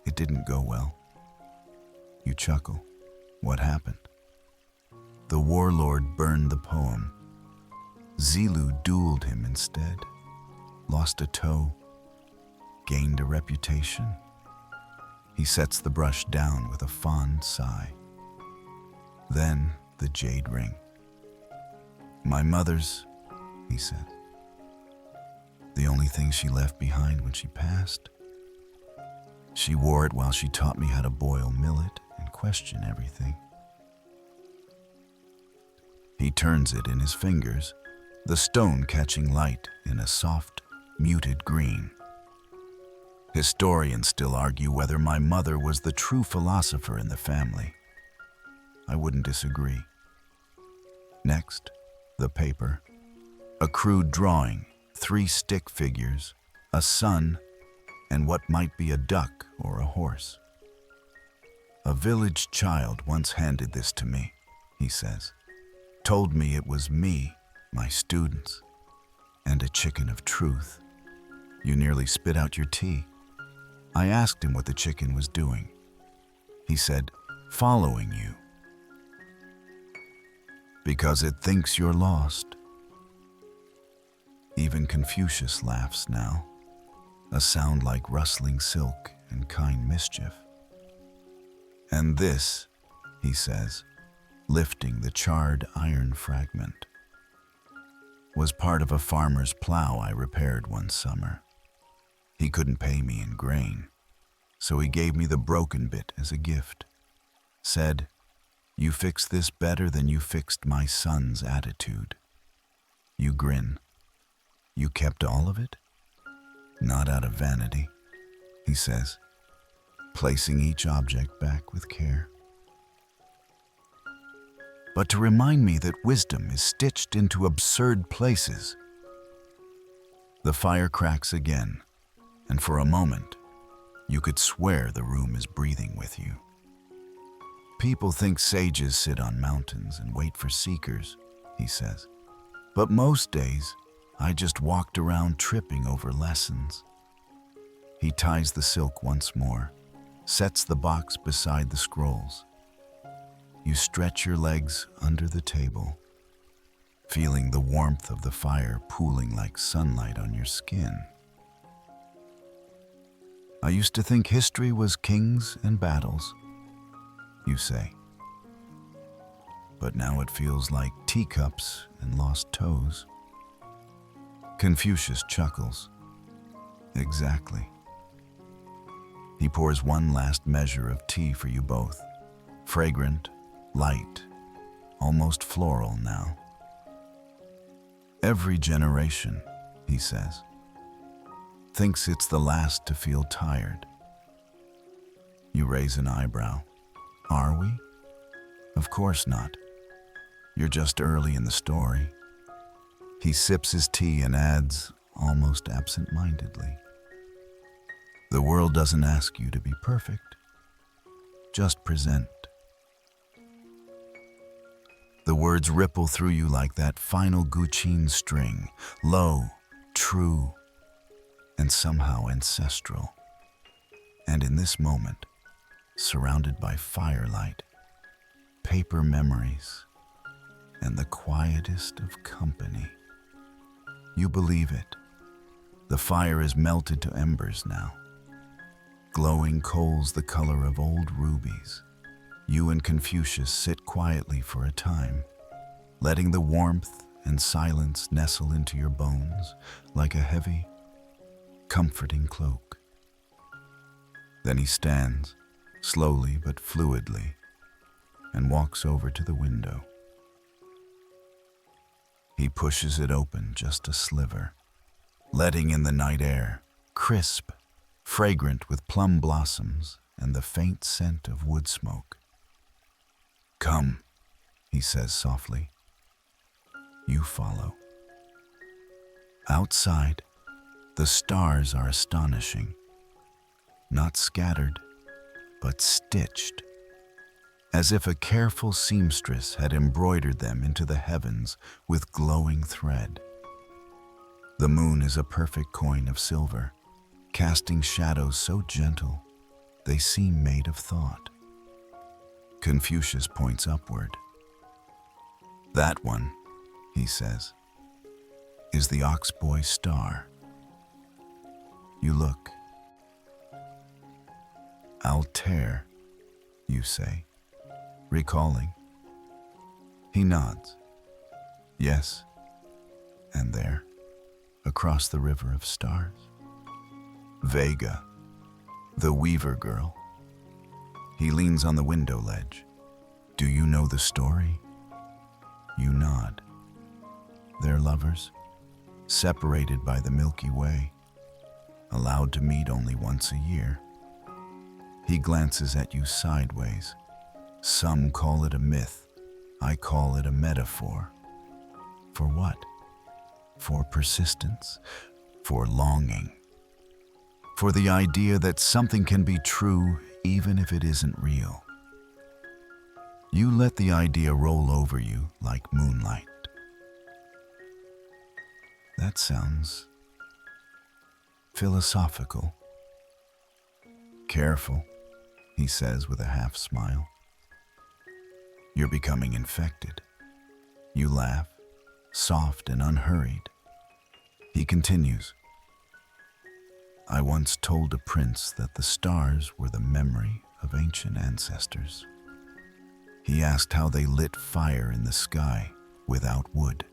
It didn't go well. You chuckle. What happened? The warlord burned the poem. Zilu dueled him instead, lost a toe, gained a reputation. He sets the brush down with a fond sigh. Then the jade ring. My mother's, he said. The only thing she left behind when she passed. She wore it while she taught me how to boil millet and question everything. He turns it in his fingers, the stone catching light in a soft, muted green. Historians still argue whether my mother was the true philosopher in the family. I wouldn't disagree. Next, the paper. A crude drawing, 3 stick figures, a sun, and what might be a duck or a horse. A village child once handed this to me, he says. Told me it was me, my students, and a chicken of truth. You nearly spit out your tea. I asked him what the chicken was doing. He said, following you. Because it thinks you're lost. Even Confucius laughs now, a sound like rustling silk and kind mischief. And this, he says, lifting the charred iron fragment, was part of a farmer's plow I repaired one summer. He couldn't pay me in grain, so he gave me the broken bit as a gift. Said, you fix this better than you fixed my son's attitude. You grin. You kept all of it? Not out of vanity, he says, placing each object back with care. But to remind me that wisdom is stitched into absurd places. The fire cracks again, and for a moment, you could swear the room is breathing with you. People think sages sit on mountains and wait for seekers, he says. But most days, I just walked around tripping over lessons. He ties the silk once more, sets the box beside the scrolls. You stretch your legs under the table, feeling the warmth of the fire pooling like sunlight on your skin. I used to think history was kings and battles, you say. But now it feels like teacups and lost toes. Confucius chuckles. Exactly. He pours one last measure of tea for you both, fragrant, light, almost floral now. Every generation, he says, thinks it's the last to feel tired. You raise an eyebrow. Are we? Of course not. You're just early in the story. He sips his tea and adds, almost absent-mindedly, the world doesn't ask you to be perfect. Just present. The words ripple through you like that final Guqin string, low, true, and somehow ancestral. And in this moment, surrounded by firelight, paper memories, and the quietest of company, you believe it. The fire is melted to embers now, glowing coals the color of old rubies. You and Confucius sit quietly for a time, letting the warmth and silence nestle into your bones like a heavy, comforting cloak. Then he stands, slowly but fluidly, and walks over to the window. He pushes it open just a sliver, letting in the night air, crisp, fragrant with plum blossoms and the faint scent of wood smoke. Come, he says softly. You follow. Outside, the stars are astonishing. Not scattered, but stitched, as if a careful seamstress had embroidered them into the heavens with glowing thread. The moon is a perfect coin of silver, casting shadows so gentle they seem made of thought. Confucius points upward. That one, he says, is the ox-boy star. You look. Altair, you say, recalling. He nods. Yes, And there, across the river of stars, Vega, the weaver girl. He leans on the window ledge. Do you know the story? You nod. They're lovers, separated by the Milky Way, allowed to meet only once a year. He glances at you sideways. Some call it a myth. I call it a metaphor. For what? For persistence, for longing, for the idea that something can be true even if it isn't real. You let the idea roll over you like moonlight. That sounds philosophical. Careful, he says with a half smile. You're becoming infected. You laugh, soft and unhurried. He continues, I once told a prince that the stars were the memory of ancient ancestors. He asked how they lit fire in the sky without wood.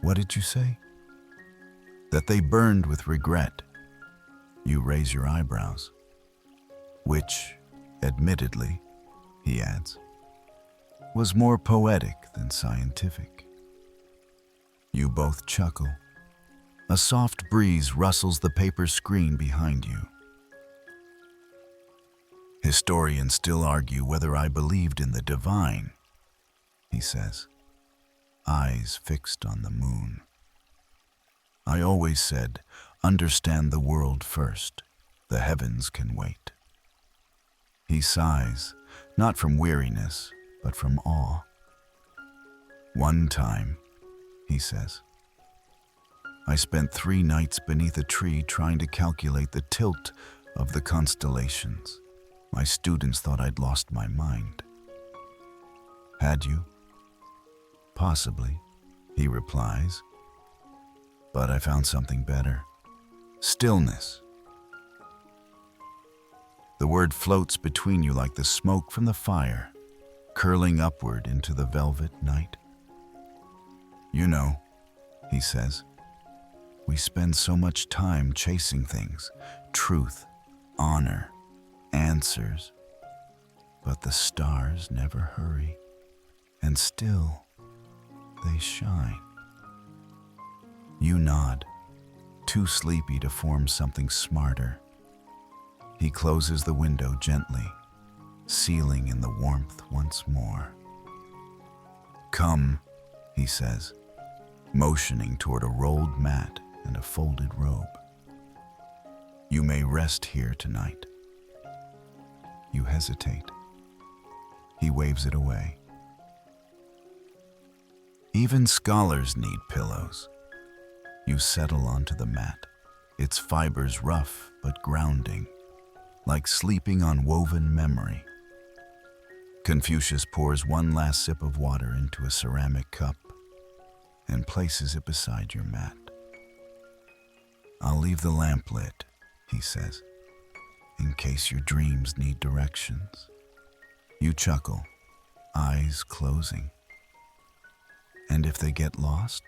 What did you say? That they burned with regret. You raise your eyebrows, which, admittedly, he adds, was more poetic than scientific. You both chuckle. A soft breeze rustles the paper screen behind you. Historians still argue whether I believed in the divine, he says, eyes fixed on the moon. I always said, understand the world first. The heavens can wait. He sighs, not from weariness, but from awe. One time, he says, I spent 3 nights beneath a tree trying to calculate the tilt of the constellations. My students thought I'd lost my mind. Had you? Possibly, he replies. But I found something better. Stillness. The word floats between you like the smoke from the fire, curling upward into the velvet night. You know, he says, we spend so much time chasing things, truth, honor, answers. But the stars never hurry, and still they shine. You nod, too sleepy to form something smarter. He closes the window gently, sealing in the warmth once more. Come, he says, motioning toward a rolled mat and a folded robe. You may rest here tonight. You hesitate. He waves it away. Even scholars need pillows. You settle onto the mat, its fibers rough but grounding, like sleeping on woven memory. Confucius pours one last sip of water into a ceramic cup and places it beside your mat. I'll leave the lamp lit, he says, in case your dreams need directions. You chuckle, eyes closing. And if they get lost,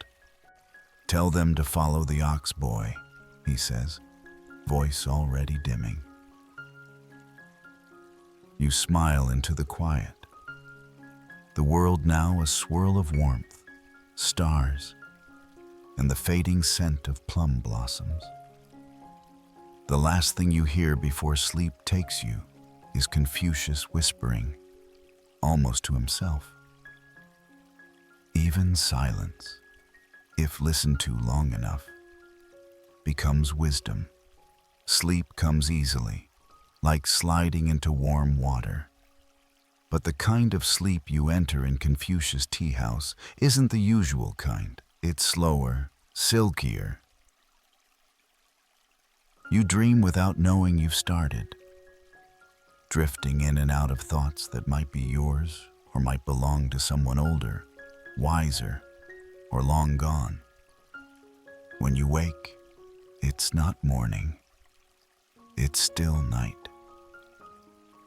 tell them to follow the ox boy, he says, voice already dimming. You smile into the quiet. The world now a swirl of warmth, stars, and the fading scent of plum blossoms. The last thing you hear before sleep takes you is Confucius whispering, almost to himself. Even silence, if listened to long enough, becomes wisdom. Sleep comes easily, like sliding into warm water. But the kind of sleep you enter in Confucius' tea house isn't the usual kind. It's slower, silkier. You dream without knowing you've started, drifting in and out of thoughts that might be yours or might belong to someone older, wiser, or long gone. When you wake, it's not morning. It's still night.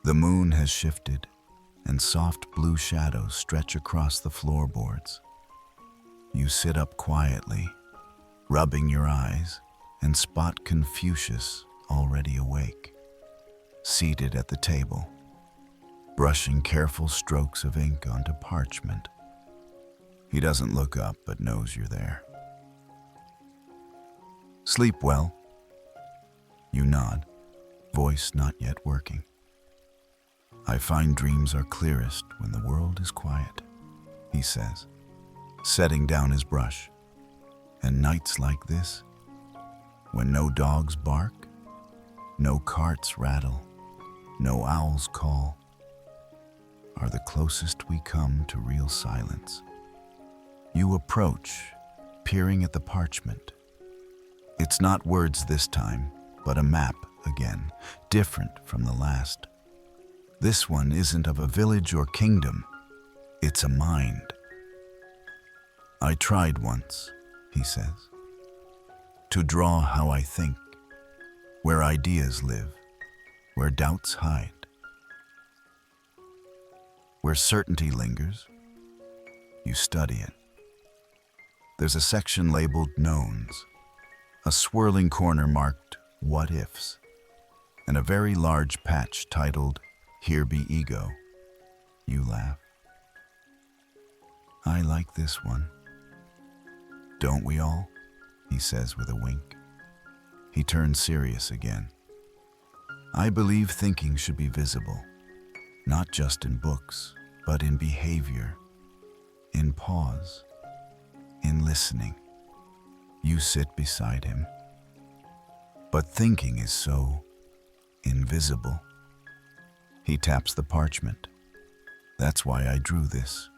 The moon has shifted, and soft blue shadows stretch across the floorboards. You sit up quietly, rubbing your eyes, and spot Confucius already awake, seated at the table, brushing careful strokes of ink onto parchment. He doesn't look up but knows you're there. Sleep well? You nod, voice not yet working. I find dreams are clearest when the world is quiet, he says, setting down his brush. And nights like this, when no dogs bark, no carts rattle, no owls call, are the closest we come to real silence. You approach, peering at the parchment. It's not words this time, but a map again, different from the last. This one isn't of a village or kingdom, it's a mind. I tried once, he says, to draw how I think, where ideas live, where doubts hide, where certainty lingers. You study it. There's a section labeled knowns, a swirling corner marked what ifs, and a very large patch titled Here Be Ego. You laugh. I like this one. Don't we all? He says with a wink. He turns serious again. I believe thinking should be visible, not just in books, but in behavior, in pause, in listening. You sit beside him. But thinking is so invisible. He taps the parchment. That's why I drew this.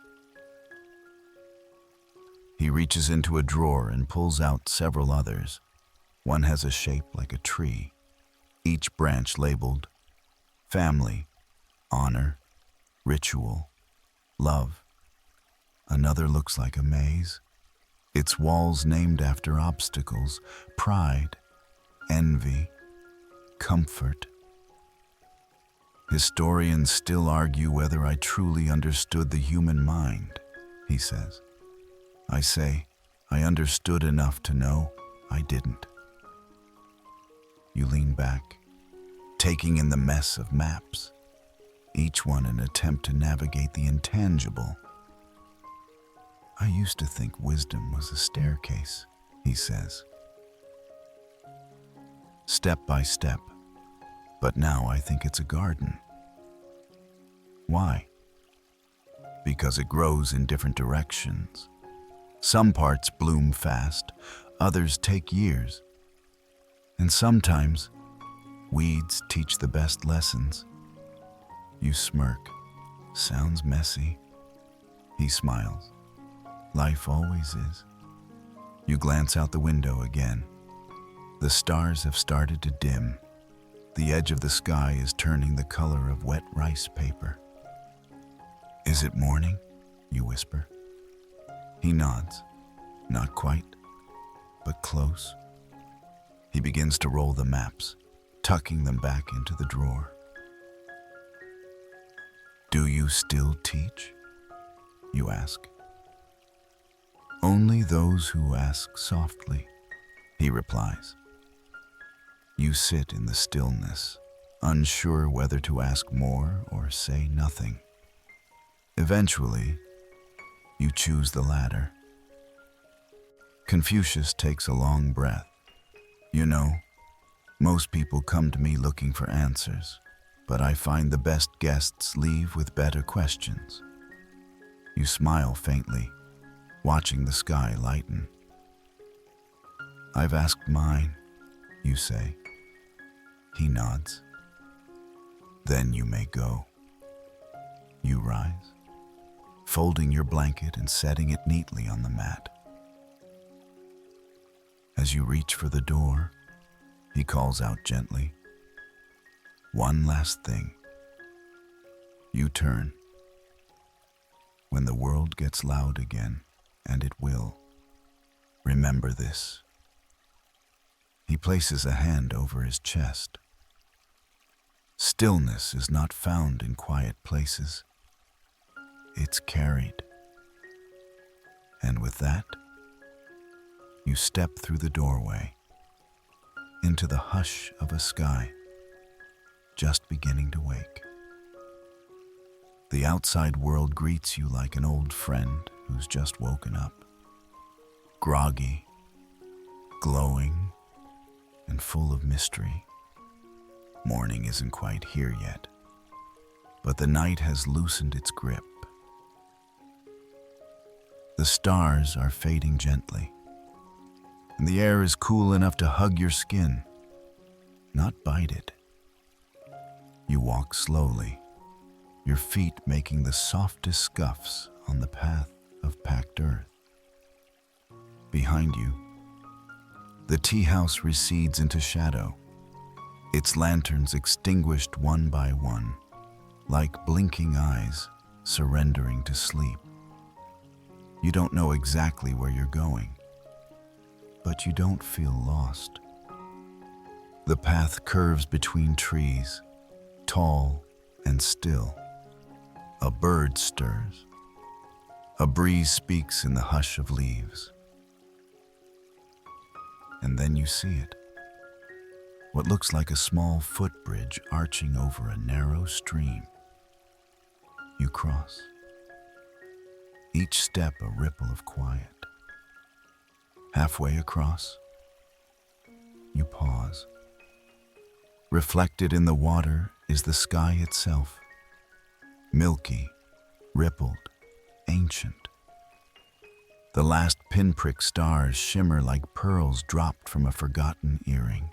He reaches into a drawer and pulls out several others. One has a shape like a tree, each branch labeled family, honor, ritual, love. Another looks like a maze, its walls named after obstacles, pride, envy, comfort. Historians still argue whether I truly understood the human mind, he says. I say, I understood enough to know I didn't. You lean back, taking in the mess of maps, each one an attempt to navigate the intangible. I used to think wisdom was a staircase, he says. Step by step, but now I think it's a garden. Why? Because it grows in different directions. Some parts bloom fast, others take years. And sometimes, weeds teach the best lessons. You smirk. Sounds messy. He smiles. Life always is. You glance out the window again. The stars have started to dim. The edge of the sky is turning the color of wet rice paper. Is it morning? You whisper. He nods. Not quite, but close. He begins to roll the maps, tucking them back into the drawer. Do you still teach? You ask. Only those who ask softly, he replies. You sit in the stillness, unsure whether to ask more or say nothing. Eventually, you choose the latter. Confucius takes a long breath. You know, most people come to me looking for answers, but I find the best guests leave with better questions. You smile faintly, watching the sky lighten. I've asked mine, you say. He nods. Then you may go. You rise, folding your blanket and setting it neatly on the mat. As you reach for the door, he calls out gently. One last thing. You turn. When the world gets loud again, and it will, remember this. He places a hand over his chest. Stillness is not found in quiet places. It's carried. And with that, You step through the doorway into the hush of a sky just beginning to wake. The outside world greets you like an old friend who's just woken up, groggy, glowing, and full of mystery. Morning isn't quite here yet, but the night has loosened its grip. The stars are fading gently, and the air is cool enough to hug your skin, not bite it. You walk slowly, your feet making the softest scuffs on the path of packed earth. Behind you, the tea house recedes into shadow, its lanterns extinguished one by one, like blinking eyes surrendering to sleep. You don't know exactly where you're going, but you don't feel lost. The path curves between trees, tall and still. A bird stirs. A breeze speaks in the hush of leaves. And then you see it. What looks like a small footbridge arching over a narrow stream. You cross. Each step a ripple of quiet. Halfway across, you pause. Reflected in the water is the sky itself, milky, rippled, ancient. The last pinprick stars shimmer like pearls dropped from a forgotten earring.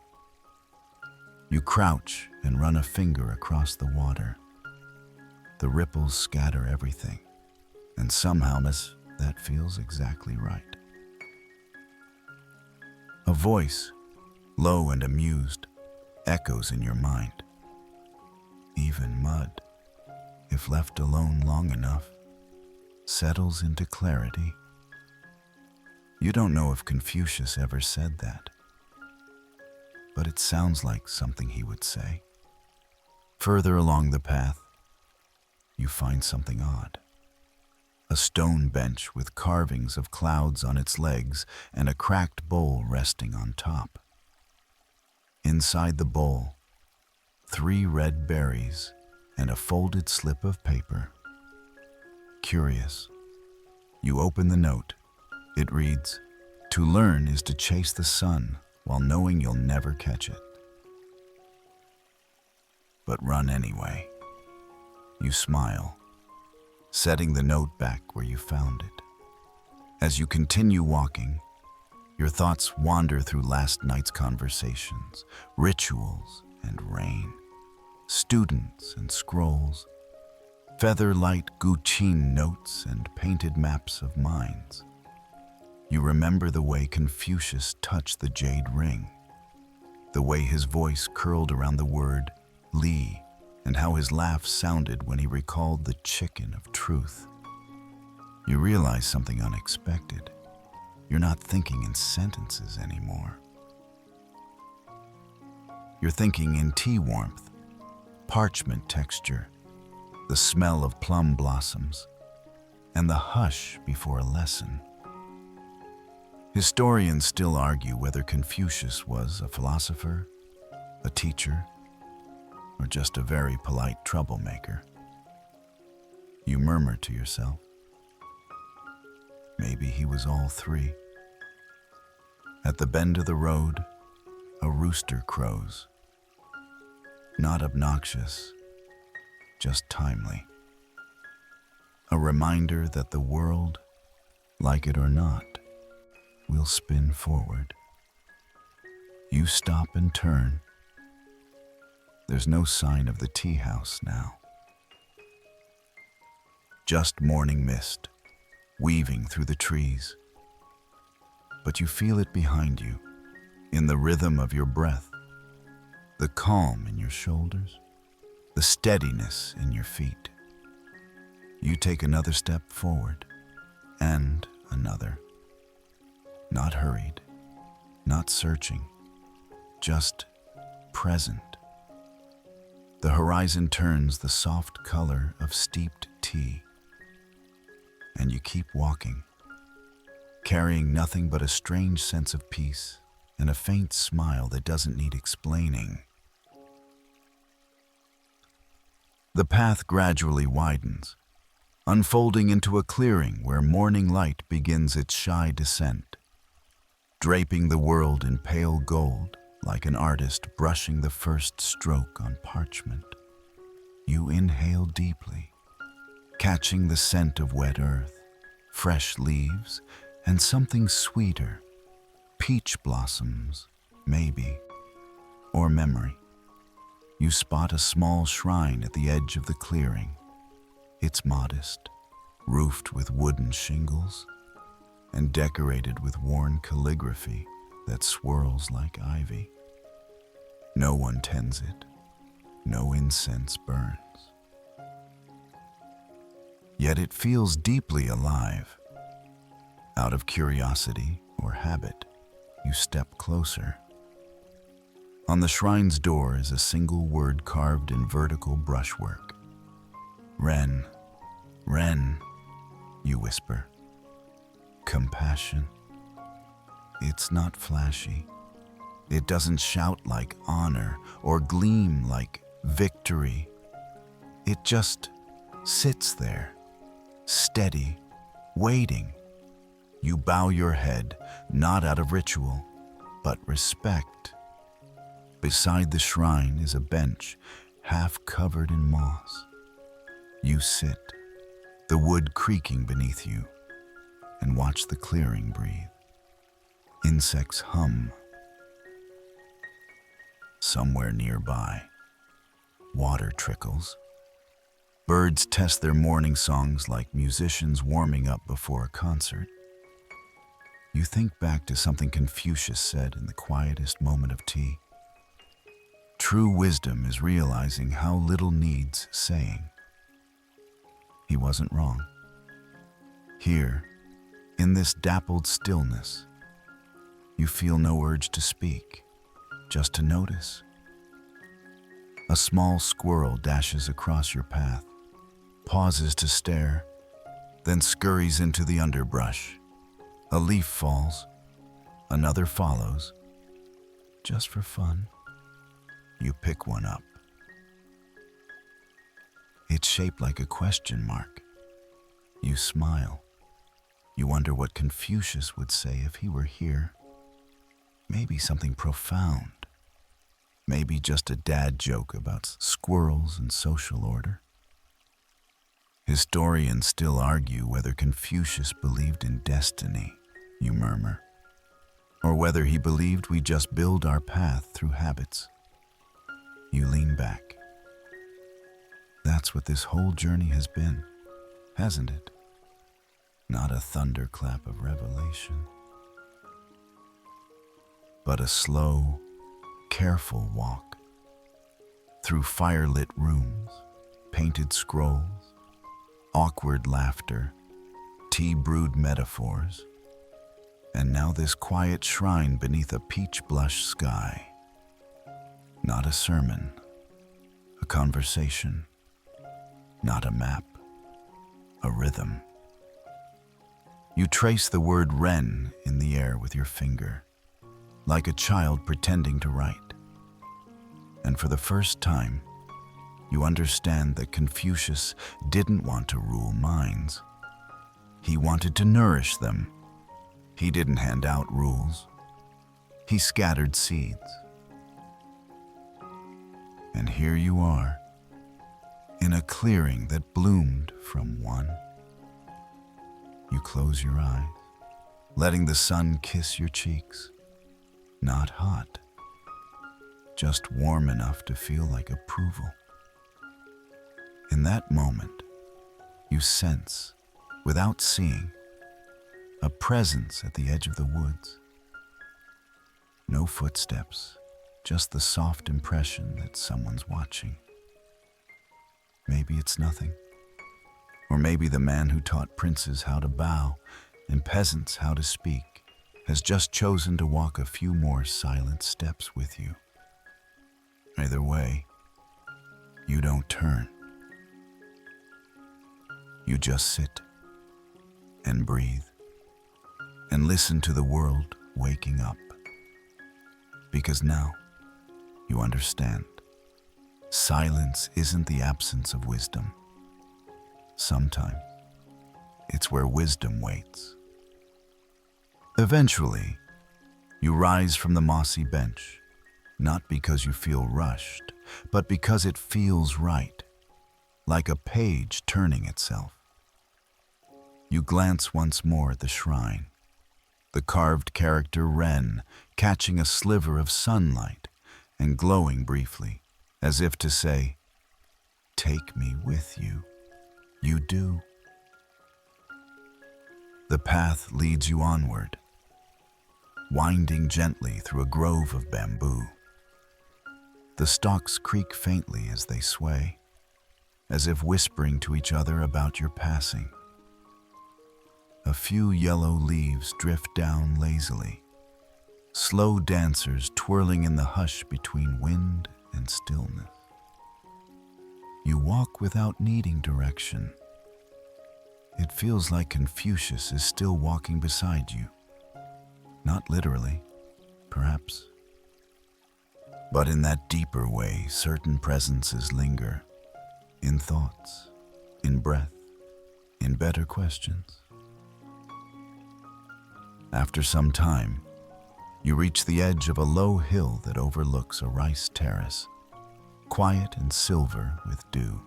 You crouch and run a finger across the water. The ripples scatter everything, and somehow that feels exactly right. A voice, low and amused, echoes in your mind. Even mud, if left alone long enough, settles into clarity. You don't know if Confucius ever said that, but it sounds like something he would say. Further along the path, you find something odd. A stone bench with carvings of clouds on its legs and a cracked bowl resting on top. Inside the bowl, 3 red berries and a folded slip of paper. Curious, you open the note. It reads, "To learn is to chase the sun while knowing you'll never catch it. But run anyway." You smile, setting the note back where you found it. As you continue walking, your thoughts wander through last night's conversations, rituals and rain, students and scrolls, feather-light Guqin notes and painted maps of minds. You remember the way Confucius touched the jade ring, the way his voice curled around the word Li, and how his laugh sounded when he recalled the chicken of truth. You realize something unexpected. You're not thinking in sentences anymore. You're thinking in tea warmth, parchment texture, the smell of plum blossoms, and the hush before a lesson. Historians still argue whether Confucius was a philosopher, a teacher, or just a very polite troublemaker. You murmur to yourself, maybe he was all 3. At the bend of the road, a rooster crows. Not obnoxious, just timely. A reminder that the world, like it or not, will spin forward. You stop and turn. There's no sign of the tea house now. Just morning mist, weaving through the trees. But you feel it behind you, in the rhythm of your breath, the calm in your shoulders, the steadiness in your feet. You take another step forward, and another. Not hurried, not searching, just present. The horizon turns the soft color of steeped tea, and you keep walking, carrying nothing but a strange sense of peace and a faint smile that doesn't need explaining. The path gradually widens, unfolding into a clearing where morning light begins its shy descent, draping the world in pale gold like an artist brushing the first stroke on parchment. You inhale deeply, catching the scent of wet earth, fresh leaves, and something sweeter, peach blossoms, maybe, or memory. You spot a small shrine at the edge of the clearing. It's modest, roofed with wooden shingles, and decorated with worn calligraphy that swirls like ivy. No one tends it. No incense burns. Yet it feels deeply alive. Out of curiosity or habit, you step closer. On the shrine's door is a single word carved in vertical brushwork. Ren, Ren, you whisper. Compassion. It's not flashy. It doesn't shout like honor or gleam like victory. It just sits there, steady, waiting. You bow your head, not out of ritual, but respect. Beside the shrine is a bench, half covered in moss. You sit, the wood creaking beneath you, and watch the clearing breathe. Insects hum. Somewhere nearby, water trickles. Birds test their morning songs like musicians warming up before a concert. You think back to something Confucius said in the quietest moment of tea. True wisdom is realizing how little needs saying. He wasn't wrong. Here, in this dappled stillness, you feel no urge to speak, just to notice. A small squirrel dashes across your path, pauses to stare, then scurries into the underbrush. A leaf falls, another follows. Just for fun, you pick one up. It's shaped like a question mark. You smile. You wonder what Confucius would say if he were here. Maybe something profound. Maybe just a dad joke about squirrels and social order. Historians still argue whether Confucius believed in destiny, you murmur, or whether he believed we just build our path through habits. You lean back. That's what this whole journey has been, hasn't it? Not a thunderclap of revelation, but a slow, careful walk through firelit rooms, painted scrolls, awkward laughter, tea-brewed metaphors, and now this quiet shrine beneath a peach-blush sky. Not a sermon, a conversation, not a map, a rhythm. You trace the word Ren in the air with your finger, like a child pretending to write. And for the first time, you understand that Confucius didn't want to rule minds. He wanted to nourish them. He didn't hand out rules. He scattered seeds. And here you are, in a clearing that bloomed from one. You close your eyes, letting the sun kiss your cheeks. Not hot, just warm enough to feel like approval. In that moment, you sense, without seeing, a presence at the edge of the woods. No footsteps, just the soft impression that someone's watching. Maybe it's nothing. Or maybe the man who taught princes how to bow and peasants how to speak has just chosen to walk a few more silent steps with you. Either way, you don't turn. You just sit and breathe and listen to the world waking up. Because now you understand. Silence isn't the absence of wisdom. Sometimes it's where wisdom waits. Eventually, you rise from the mossy bench, not because you feel rushed, but because it feels right, like a page turning itself. You glance once more at the shrine, the carved character wren catching a sliver of sunlight and glowing briefly, as if to say, "Take me with you." You do. The path leads you onward, winding gently through a grove of bamboo. The stalks creak faintly as they sway, as if whispering to each other about your passing. A few yellow leaves drift down lazily, slow dancers twirling in the hush between wind and stillness. You walk without needing direction. It feels like Confucius is still walking beside you. Not literally, perhaps, but in that deeper way, certain presences linger, in thoughts, in breath, in better questions. After some time, you reach the edge of a low hill that overlooks a rice terrace, quiet and silver with dew.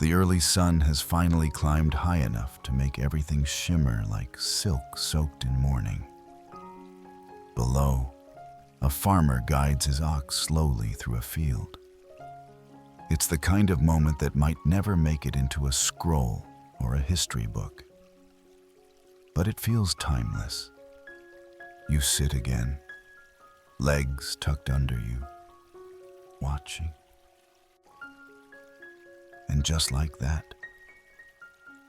The early sun has finally climbed high enough to make everything shimmer like silk soaked in morning. Below, a farmer guides his ox slowly through a field. It's the kind of moment that might never make it into a scroll or a history book. But it feels timeless. You sit again, legs tucked under you, watching. And just like that,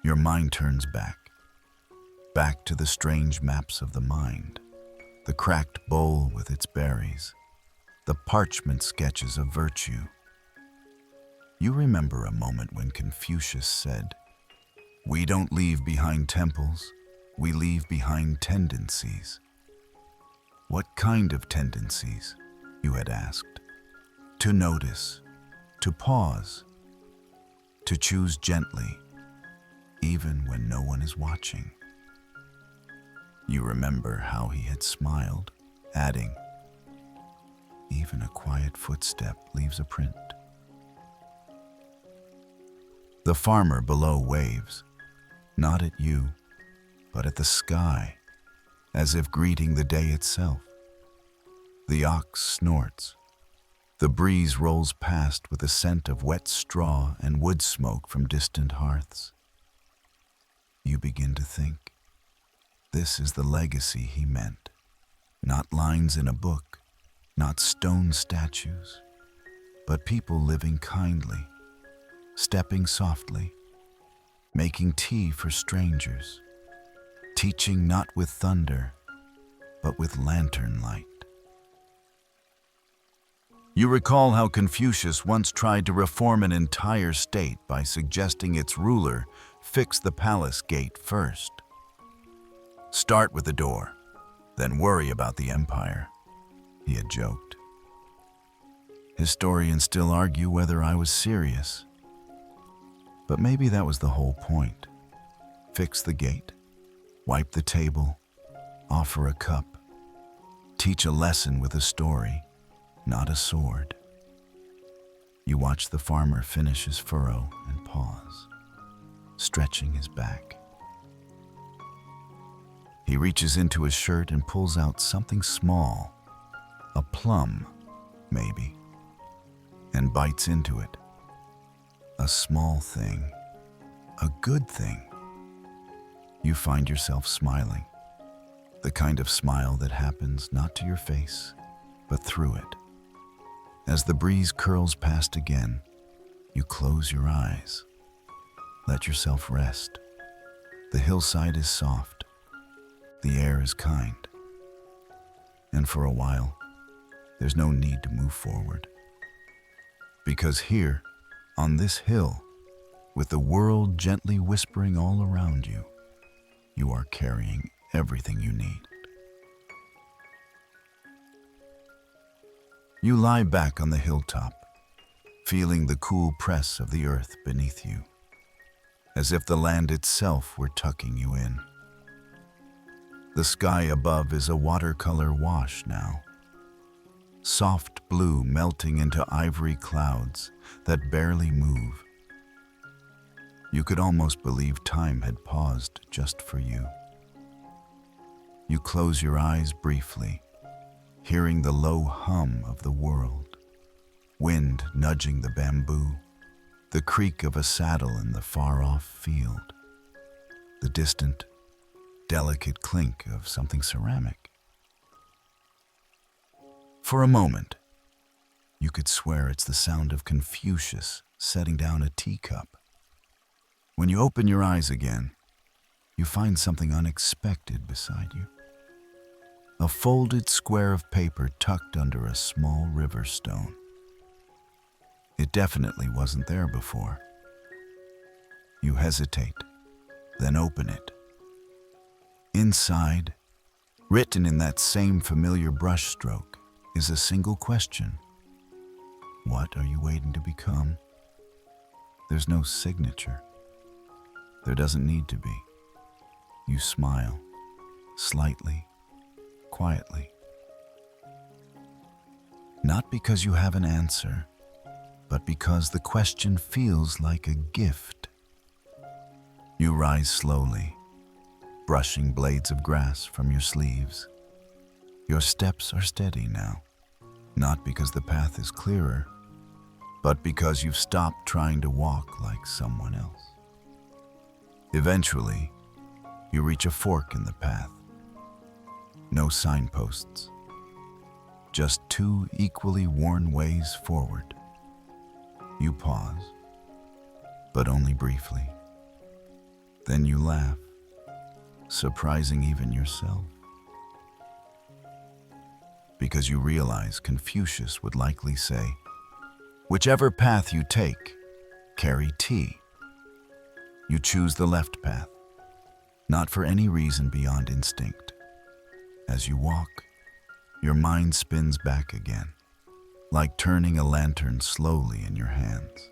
your mind turns back to the strange maps of the mind, the cracked bowl with its berries, the parchment sketches of virtue. You remember a moment when Confucius said, "We don't leave behind temples, we leave behind tendencies." What kind of tendencies? You had asked. To notice, to pause, to choose gently, even when no one is watching. You remember how he had smiled, adding, "Even a quiet footstep leaves a print." The farmer below waves, not at you, but at the sky, as if greeting the day itself. The ox snorts. The breeze rolls past with a scent of wet straw and wood smoke from distant hearths. You begin to think, this is the legacy he meant. Not lines in a book, not stone statues, but people living kindly, stepping softly, making tea for strangers, teaching not with thunder, but with lantern light. You recall how Confucius once tried to reform an entire state by suggesting its ruler fix the palace gate first. Start with the door, then worry about the empire, he had joked. Historians still argue whether I was serious. But maybe that was the whole point. Fix the gate, wipe the table, offer a cup, teach a lesson with a story, not a sword. You watch the farmer finish his furrow and pause, stretching his back. He reaches into his shirt and pulls out something small, a plum, maybe, and bites into it. A small thing, a good thing. You find yourself smiling, the kind of smile that happens not to your face, but through it. As the breeze curls past again, you close your eyes. Let yourself rest. The hillside is soft. The air is kind. And for a while, there's no need to move forward. Because here, on this hill, with the world gently whispering all around you, you are carrying everything you need. You lie back on the hilltop, feeling the cool press of the earth beneath you, as if the land itself were tucking you in. The sky above is a watercolor wash now, soft blue melting into ivory clouds that barely move. You could almost believe time had paused just for you. You close your eyes briefly, hearing the low hum of the world, wind nudging the bamboo, the creak of a saddle in the far-off field, the distant, delicate clink of something ceramic. For a moment, you could swear it's the sound of Confucius setting down a teacup. When you open your eyes again, you find something unexpected beside you. A folded square of paper tucked under a small river stone. It definitely wasn't there before. You hesitate, then open it. Inside, written in that same familiar brushstroke, is a single question. What are you waiting to become? There's no signature. There doesn't need to be. You smile, slightly, quietly. Not because you have an answer, but because the question feels like a gift. You rise slowly, brushing blades of grass from your sleeves. Your steps are steady now, not because the path is clearer, but because you've stopped trying to walk like someone else. Eventually, you reach a fork in the path. No signposts, just two equally worn ways forward. You pause, but only briefly. Then you laugh, surprising even yourself. Because you realize Confucius would likely say, whichever path you take, carry tea. You choose the left path, not for any reason beyond instinct. As you walk, your mind spins back again, like turning a lantern slowly in your hands.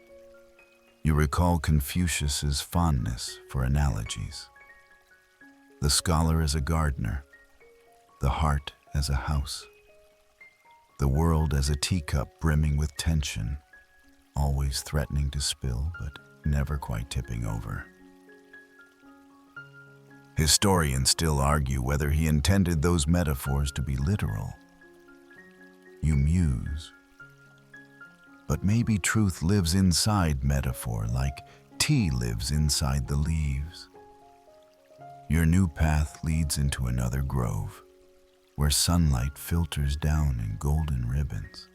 You recall Confucius's fondness for analogies. The scholar as a gardener, the heart as a house, the world as a teacup brimming with tension, always threatening to spill but never quite tipping over. Historians still argue whether he intended those metaphors to be literal. You muse. But maybe truth lives inside metaphor like tea lives inside the leaves. Your new path leads into another grove, where sunlight filters down in golden ribbons.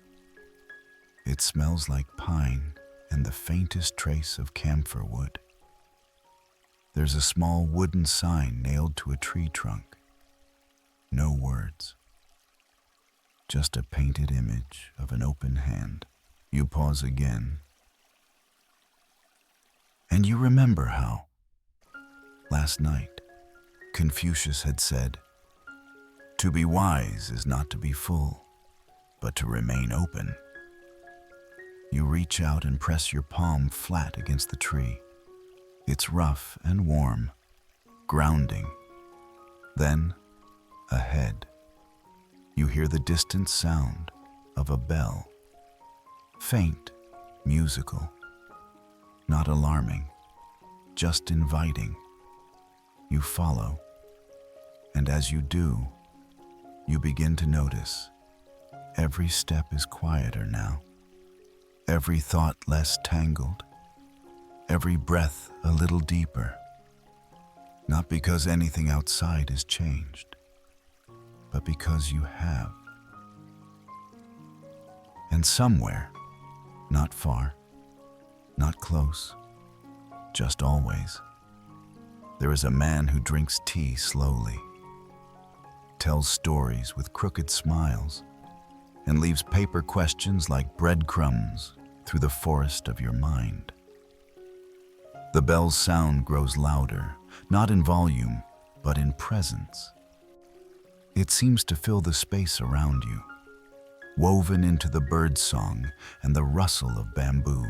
It smells like pine and the faintest trace of camphor wood. There's a small wooden sign nailed to a tree trunk. No words. Just a painted image of an open hand. You pause again. And you remember how, last night, Confucius had said, "To be wise is not to be full, but to remain open." You reach out and press your palm flat against the tree. It's rough and warm, grounding. Then, ahead, you hear the distant sound of a bell. Faint, musical, not alarming, just inviting. You follow, and as you do, you begin to notice every step is quieter now, every thought less tangled, every breath a little deeper. Not because anything outside is changed, but because you have. And somewhere, not far, not close, just always, there is a man who drinks tea slowly, tells stories with crooked smiles, and leaves paper questions like breadcrumbs through the forest of your mind. The bell's sound grows louder, not in volume, but in presence. It seems to fill the space around you, woven into the bird song and the rustle of bamboo.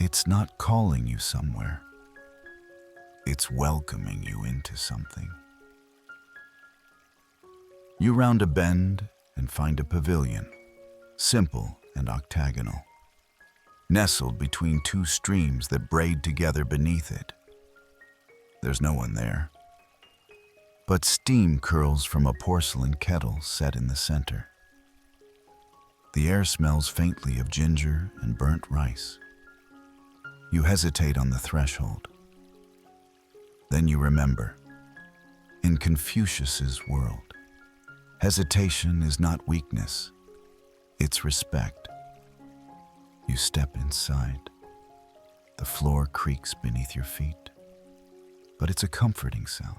It's not calling you somewhere. It's welcoming you into something. You round a bend and find a pavilion, simple and octagonal, nestled between two streams that braid together beneath it. There's no one there, but steam curls from a porcelain kettle set in the center. The air smells faintly of ginger and burnt rice. You hesitate on the threshold. Then you remember, in Confucius's world, hesitation is not weakness, it's respect. You step inside. The floor creaks beneath your feet, but it's a comforting sound.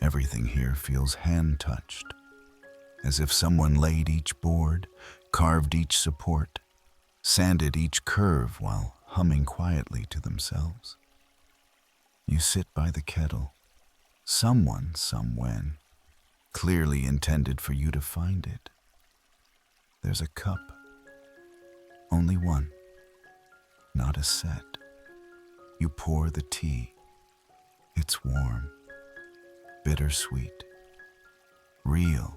Everything here feels hand-touched, as if someone laid each board, carved each support, sanded each curve while humming quietly to themselves. You sit by the kettle. Someone, somewhen, clearly intended for you to find it. There's a cup. Only one. Not a set. You pour the tea. It's warm, bittersweet, real.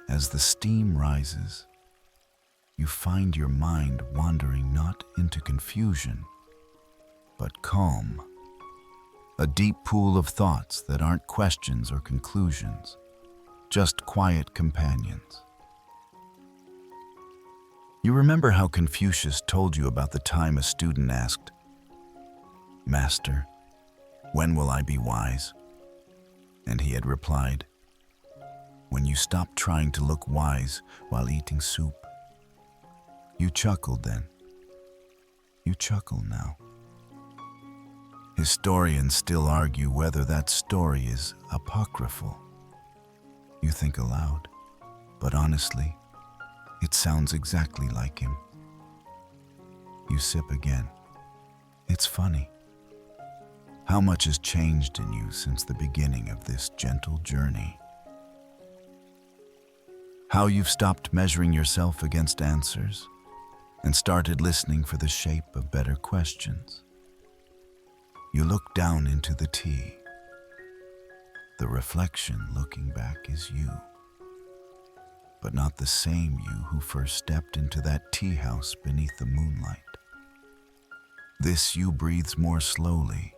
As the steam rises, you find your mind wandering not into confusion, but calm. A deep pool of thoughts that aren't questions or conclusions, just quiet companions. You remember how Confucius told you about the time a student asked, "Master, when will I be wise?" And he had replied, "When you stop trying to look wise while eating soup." You chuckled then. You chuckle now. Historians still argue whether that story is apocryphal. You think aloud, but honestly, it sounds exactly like him. You sip again. It's funny. How much has changed in you since the beginning of this gentle journey? How you've stopped measuring yourself against answers and started listening for the shape of better questions. You look down into the tea. The reflection looking back is you, but not the same you who first stepped into that tea house beneath the moonlight. This you breathes more slowly,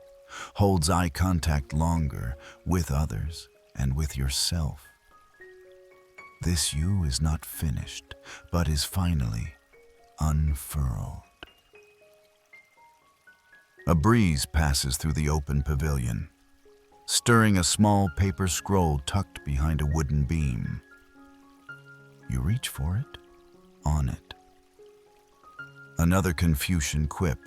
holds eye contact longer with others and with yourself. This you is not finished, but is finally unfurled. A breeze passes through the open pavilion, stirring a small paper scroll tucked behind a wooden beam. You reach for it, on it. Another Confucian quip.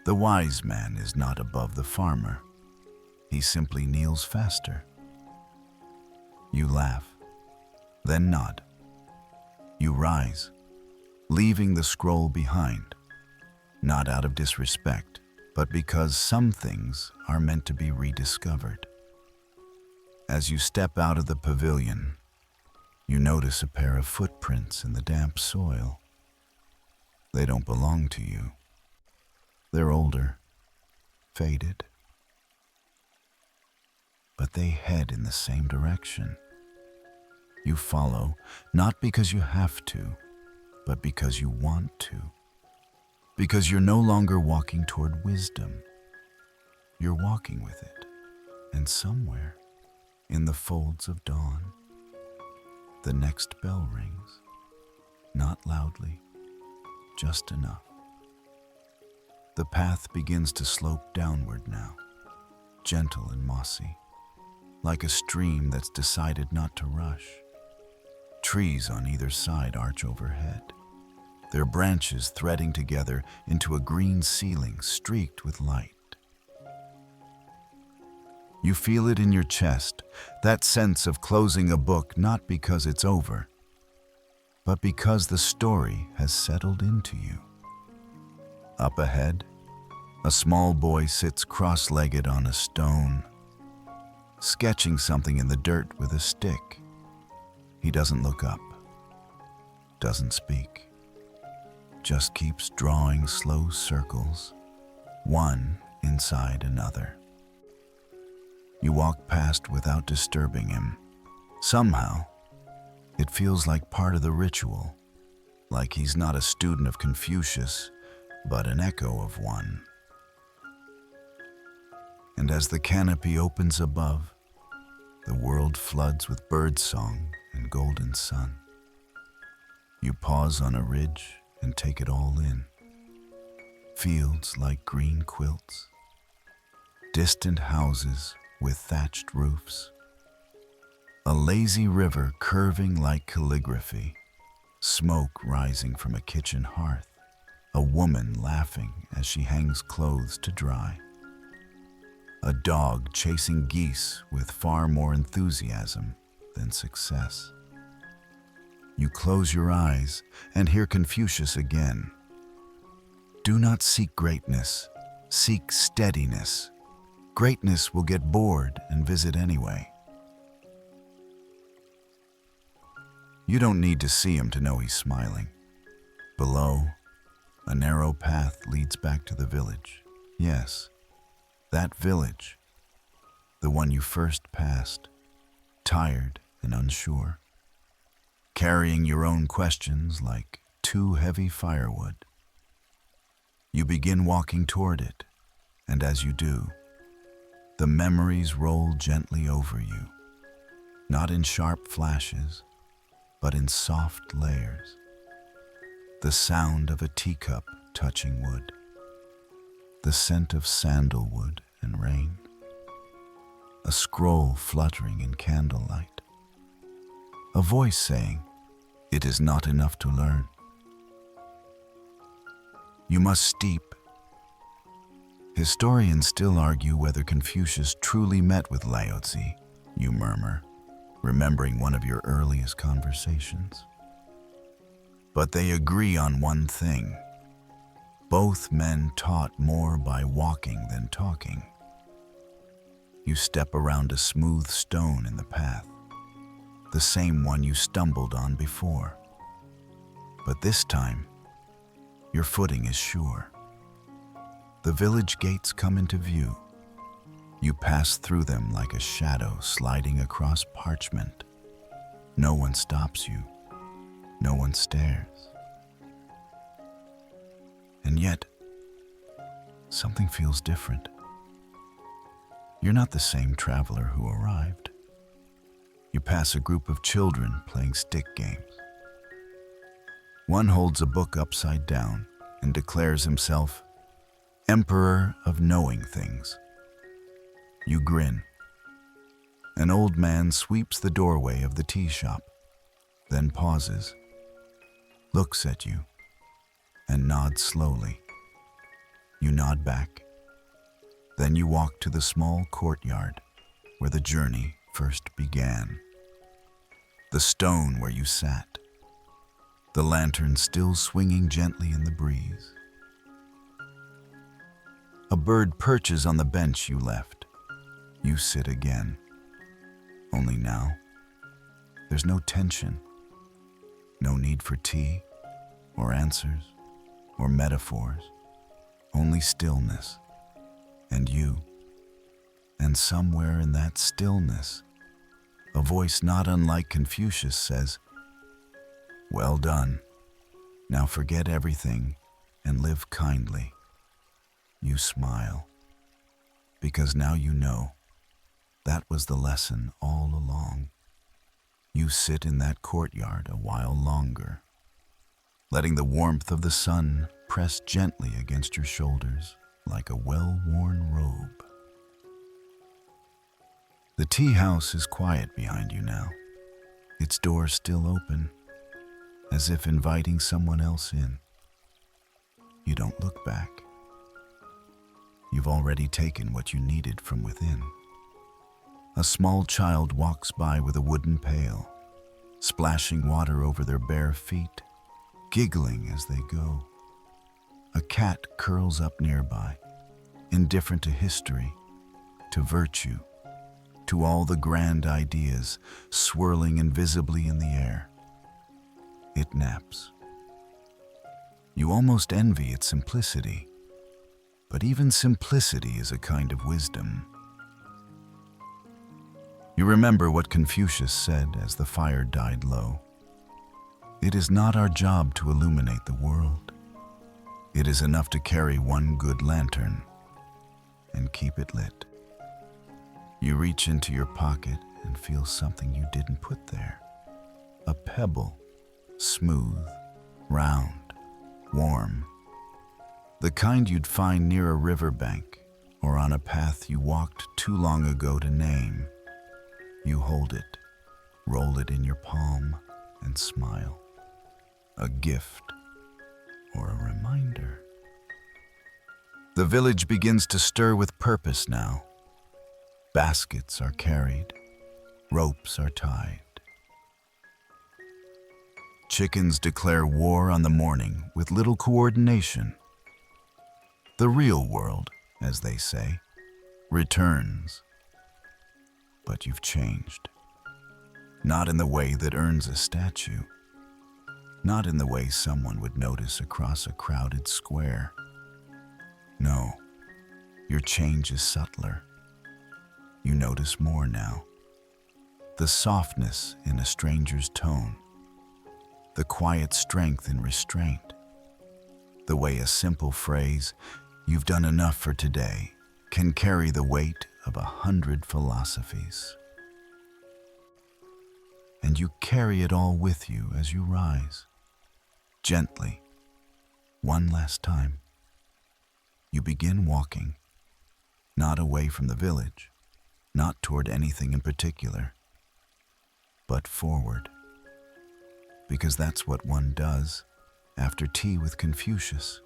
The wise man is not above the farmer. He simply kneels faster. You laugh, then nod. You rise, leaving the scroll behind, not out of disrespect, but because some things are meant to be rediscovered. As you step out of the pavilion, you notice a pair of footprints in the damp soil. They don't belong to you. They're older, faded, but they head in the same direction. You follow, not because you have to, but because you want to. Because you're no longer walking toward wisdom. You're walking with it, and somewhere, in the folds of dawn, the next bell rings, not loudly, just enough. The path begins to slope downward now, gentle and mossy, like a stream that's decided not to rush. Trees on either side arch overhead, their branches threading together into a green ceiling streaked with light. You feel it in your chest, that sense of closing a book not because it's over, but because the story has settled into you. Up ahead, A small boy sits cross-legged on a stone, sketching something in the dirt with a stick. He doesn't look up, doesn't speak, just keeps drawing slow circles, one inside another. You walk past without disturbing him. Somehow, it feels like part of the ritual, like he's not a student of Confucius, but an echo of one. And as the canopy opens above, the world floods with birdsong and golden sun. You pause on a ridge and take it all in. Fields like green quilts, distant houses with thatched roofs, a lazy river curving like calligraphy, smoke rising from a kitchen hearth, a woman laughing as she hangs clothes to dry, a dog chasing geese with far more enthusiasm than success. You close your eyes and hear Confucius again. Do not seek greatness, seek steadiness. Greatness will get bored and visit anyway. You don't need to see him to know he's smiling. Below, a narrow path leads back to the village. Yes, that village, the one you first passed, tired and unsure, carrying your own questions like too heavy firewood. You begin walking toward it, and as you do, the memories roll gently over you, not in sharp flashes, but in soft layers. The sound of a teacup touching wood, the scent of sandalwood and rain, a scroll fluttering in candlelight, a voice saying, "It is not enough to learn. You must steep." Historians still argue whether Confucius truly met with Lattes, you murmur, remembering one of your earliest conversations. But they agree on one thing. Both men taught more by walking than talking. You step around a smooth stone in the path, the same one you stumbled on before. But this time, your footing is sure. The village gates come into view. You pass through them like a shadow sliding across parchment. No one stops you. No one stares. And yet, something feels different. You're not the same traveler who arrived. You pass a group of children playing stick games. One holds a book upside down and declares himself Emperor of Knowing Things. You grin. An old man sweeps the doorway of the tea shop, then pauses, looks at you, and nods slowly. You nod back. Then you walk to the small courtyard where the journey first began. The stone where you sat, the lantern still swinging gently in the breeze. A bird perches on the bench you left. You sit again. Only now, there's no tension, no need for tea, or answers, or metaphors, only stillness, and you. And somewhere in that stillness, a voice not unlike Confucius says, "Well done. Now forget everything and live kindly." You smile, because now you know that was the lesson all along. You sit in that courtyard a while longer, letting the warmth of the sun press gently against your shoulders like a well-worn robe. The tea house is quiet behind you now, its door still open, as if inviting someone else in. You don't look back. You've already taken what you needed from within. A small child walks by with a wooden pail, splashing water over their bare feet, giggling as they go. A cat curls up nearby, indifferent to history, to virtue, to all the grand ideas swirling invisibly in the air. It naps. You almost envy its simplicity, but even simplicity is a kind of wisdom. You remember what Confucius said as the fire died low. It is not our job to illuminate the world. It is enough to carry one good lantern and keep it lit. You reach into your pocket and feel something you didn't put there. A pebble, smooth, round, warm. The kind you'd find near a riverbank or on a path you walked too long ago to name. You hold it, roll it in your palm, and smile. A gift or a reminder. The village begins to stir with purpose now. Baskets are carried, ropes are tied. Chickens declare war on the morning with little coordination. The real world, as they say, returns. But you've changed. Not in the way that earns a statue. Not in the way someone would notice across a crowded square. No, your change is subtler. You notice more now. The softness in a stranger's tone. The quiet strength in restraint. The way a simple phrase, "You've done enough for today," can carry the weight of 100 philosophies. And you carry it all with you as you rise. Gently, one last time. You begin walking, not away from the village, not toward anything in particular, but forward. Because that's what one does after tea with Confucius.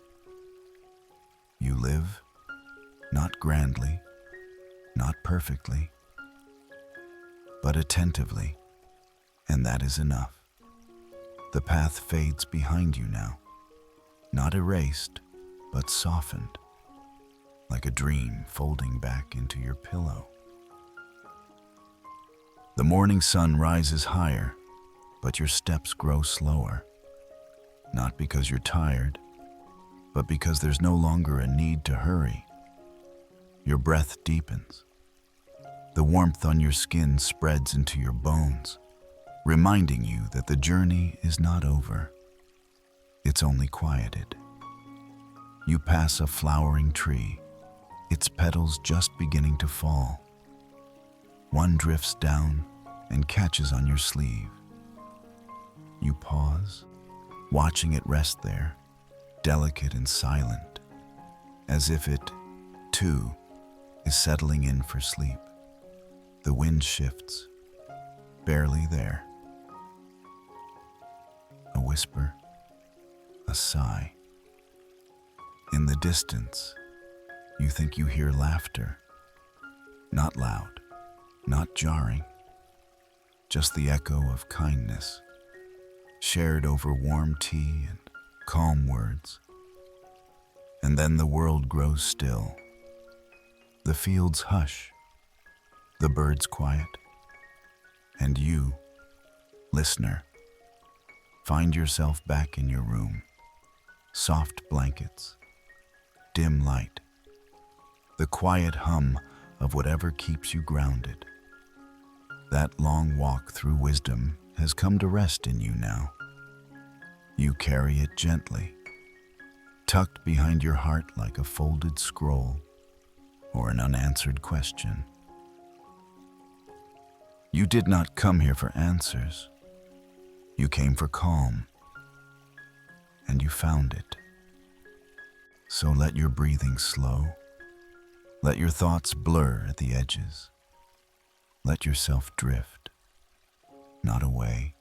You live, not grandly, not perfectly, but attentively, and that is enough. The path fades behind you now, not erased, but softened, like a dream folding back into your pillow. The morning sun rises higher, but your steps grow slower, not because you're tired, but because there's no longer a need to hurry. Your breath deepens. The warmth on your skin spreads into your bones, reminding you that the journey is not over. It's only quieted. You pass a flowering tree, its petals just beginning to fall. One drifts down and catches on your sleeve. You pause, watching it rest there, delicate and silent, as if it, too, is settling in for sleep. The wind shifts, barely there. A whisper, a sigh. In the distance, you think you hear laughter. Not loud, not jarring, just the echo of kindness, shared over warm tea and calm words. And then the world grows still. The fields hush, the birds quiet, and you, listener, find yourself back in your room. Soft blankets, dim light, the quiet hum of whatever keeps you grounded. That long walk through wisdom has come to rest in you now. You carry it gently, tucked behind your heart like a folded scroll or an unanswered question. You did not come here for answers. You came for calm, and you found it. So let your breathing slow. Let your thoughts blur at the edges. Let yourself drift, not away,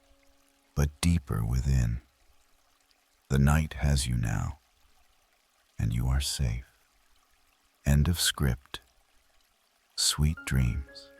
but deeper within. The night has you now, and you are safe. End of script. Sweet dreams.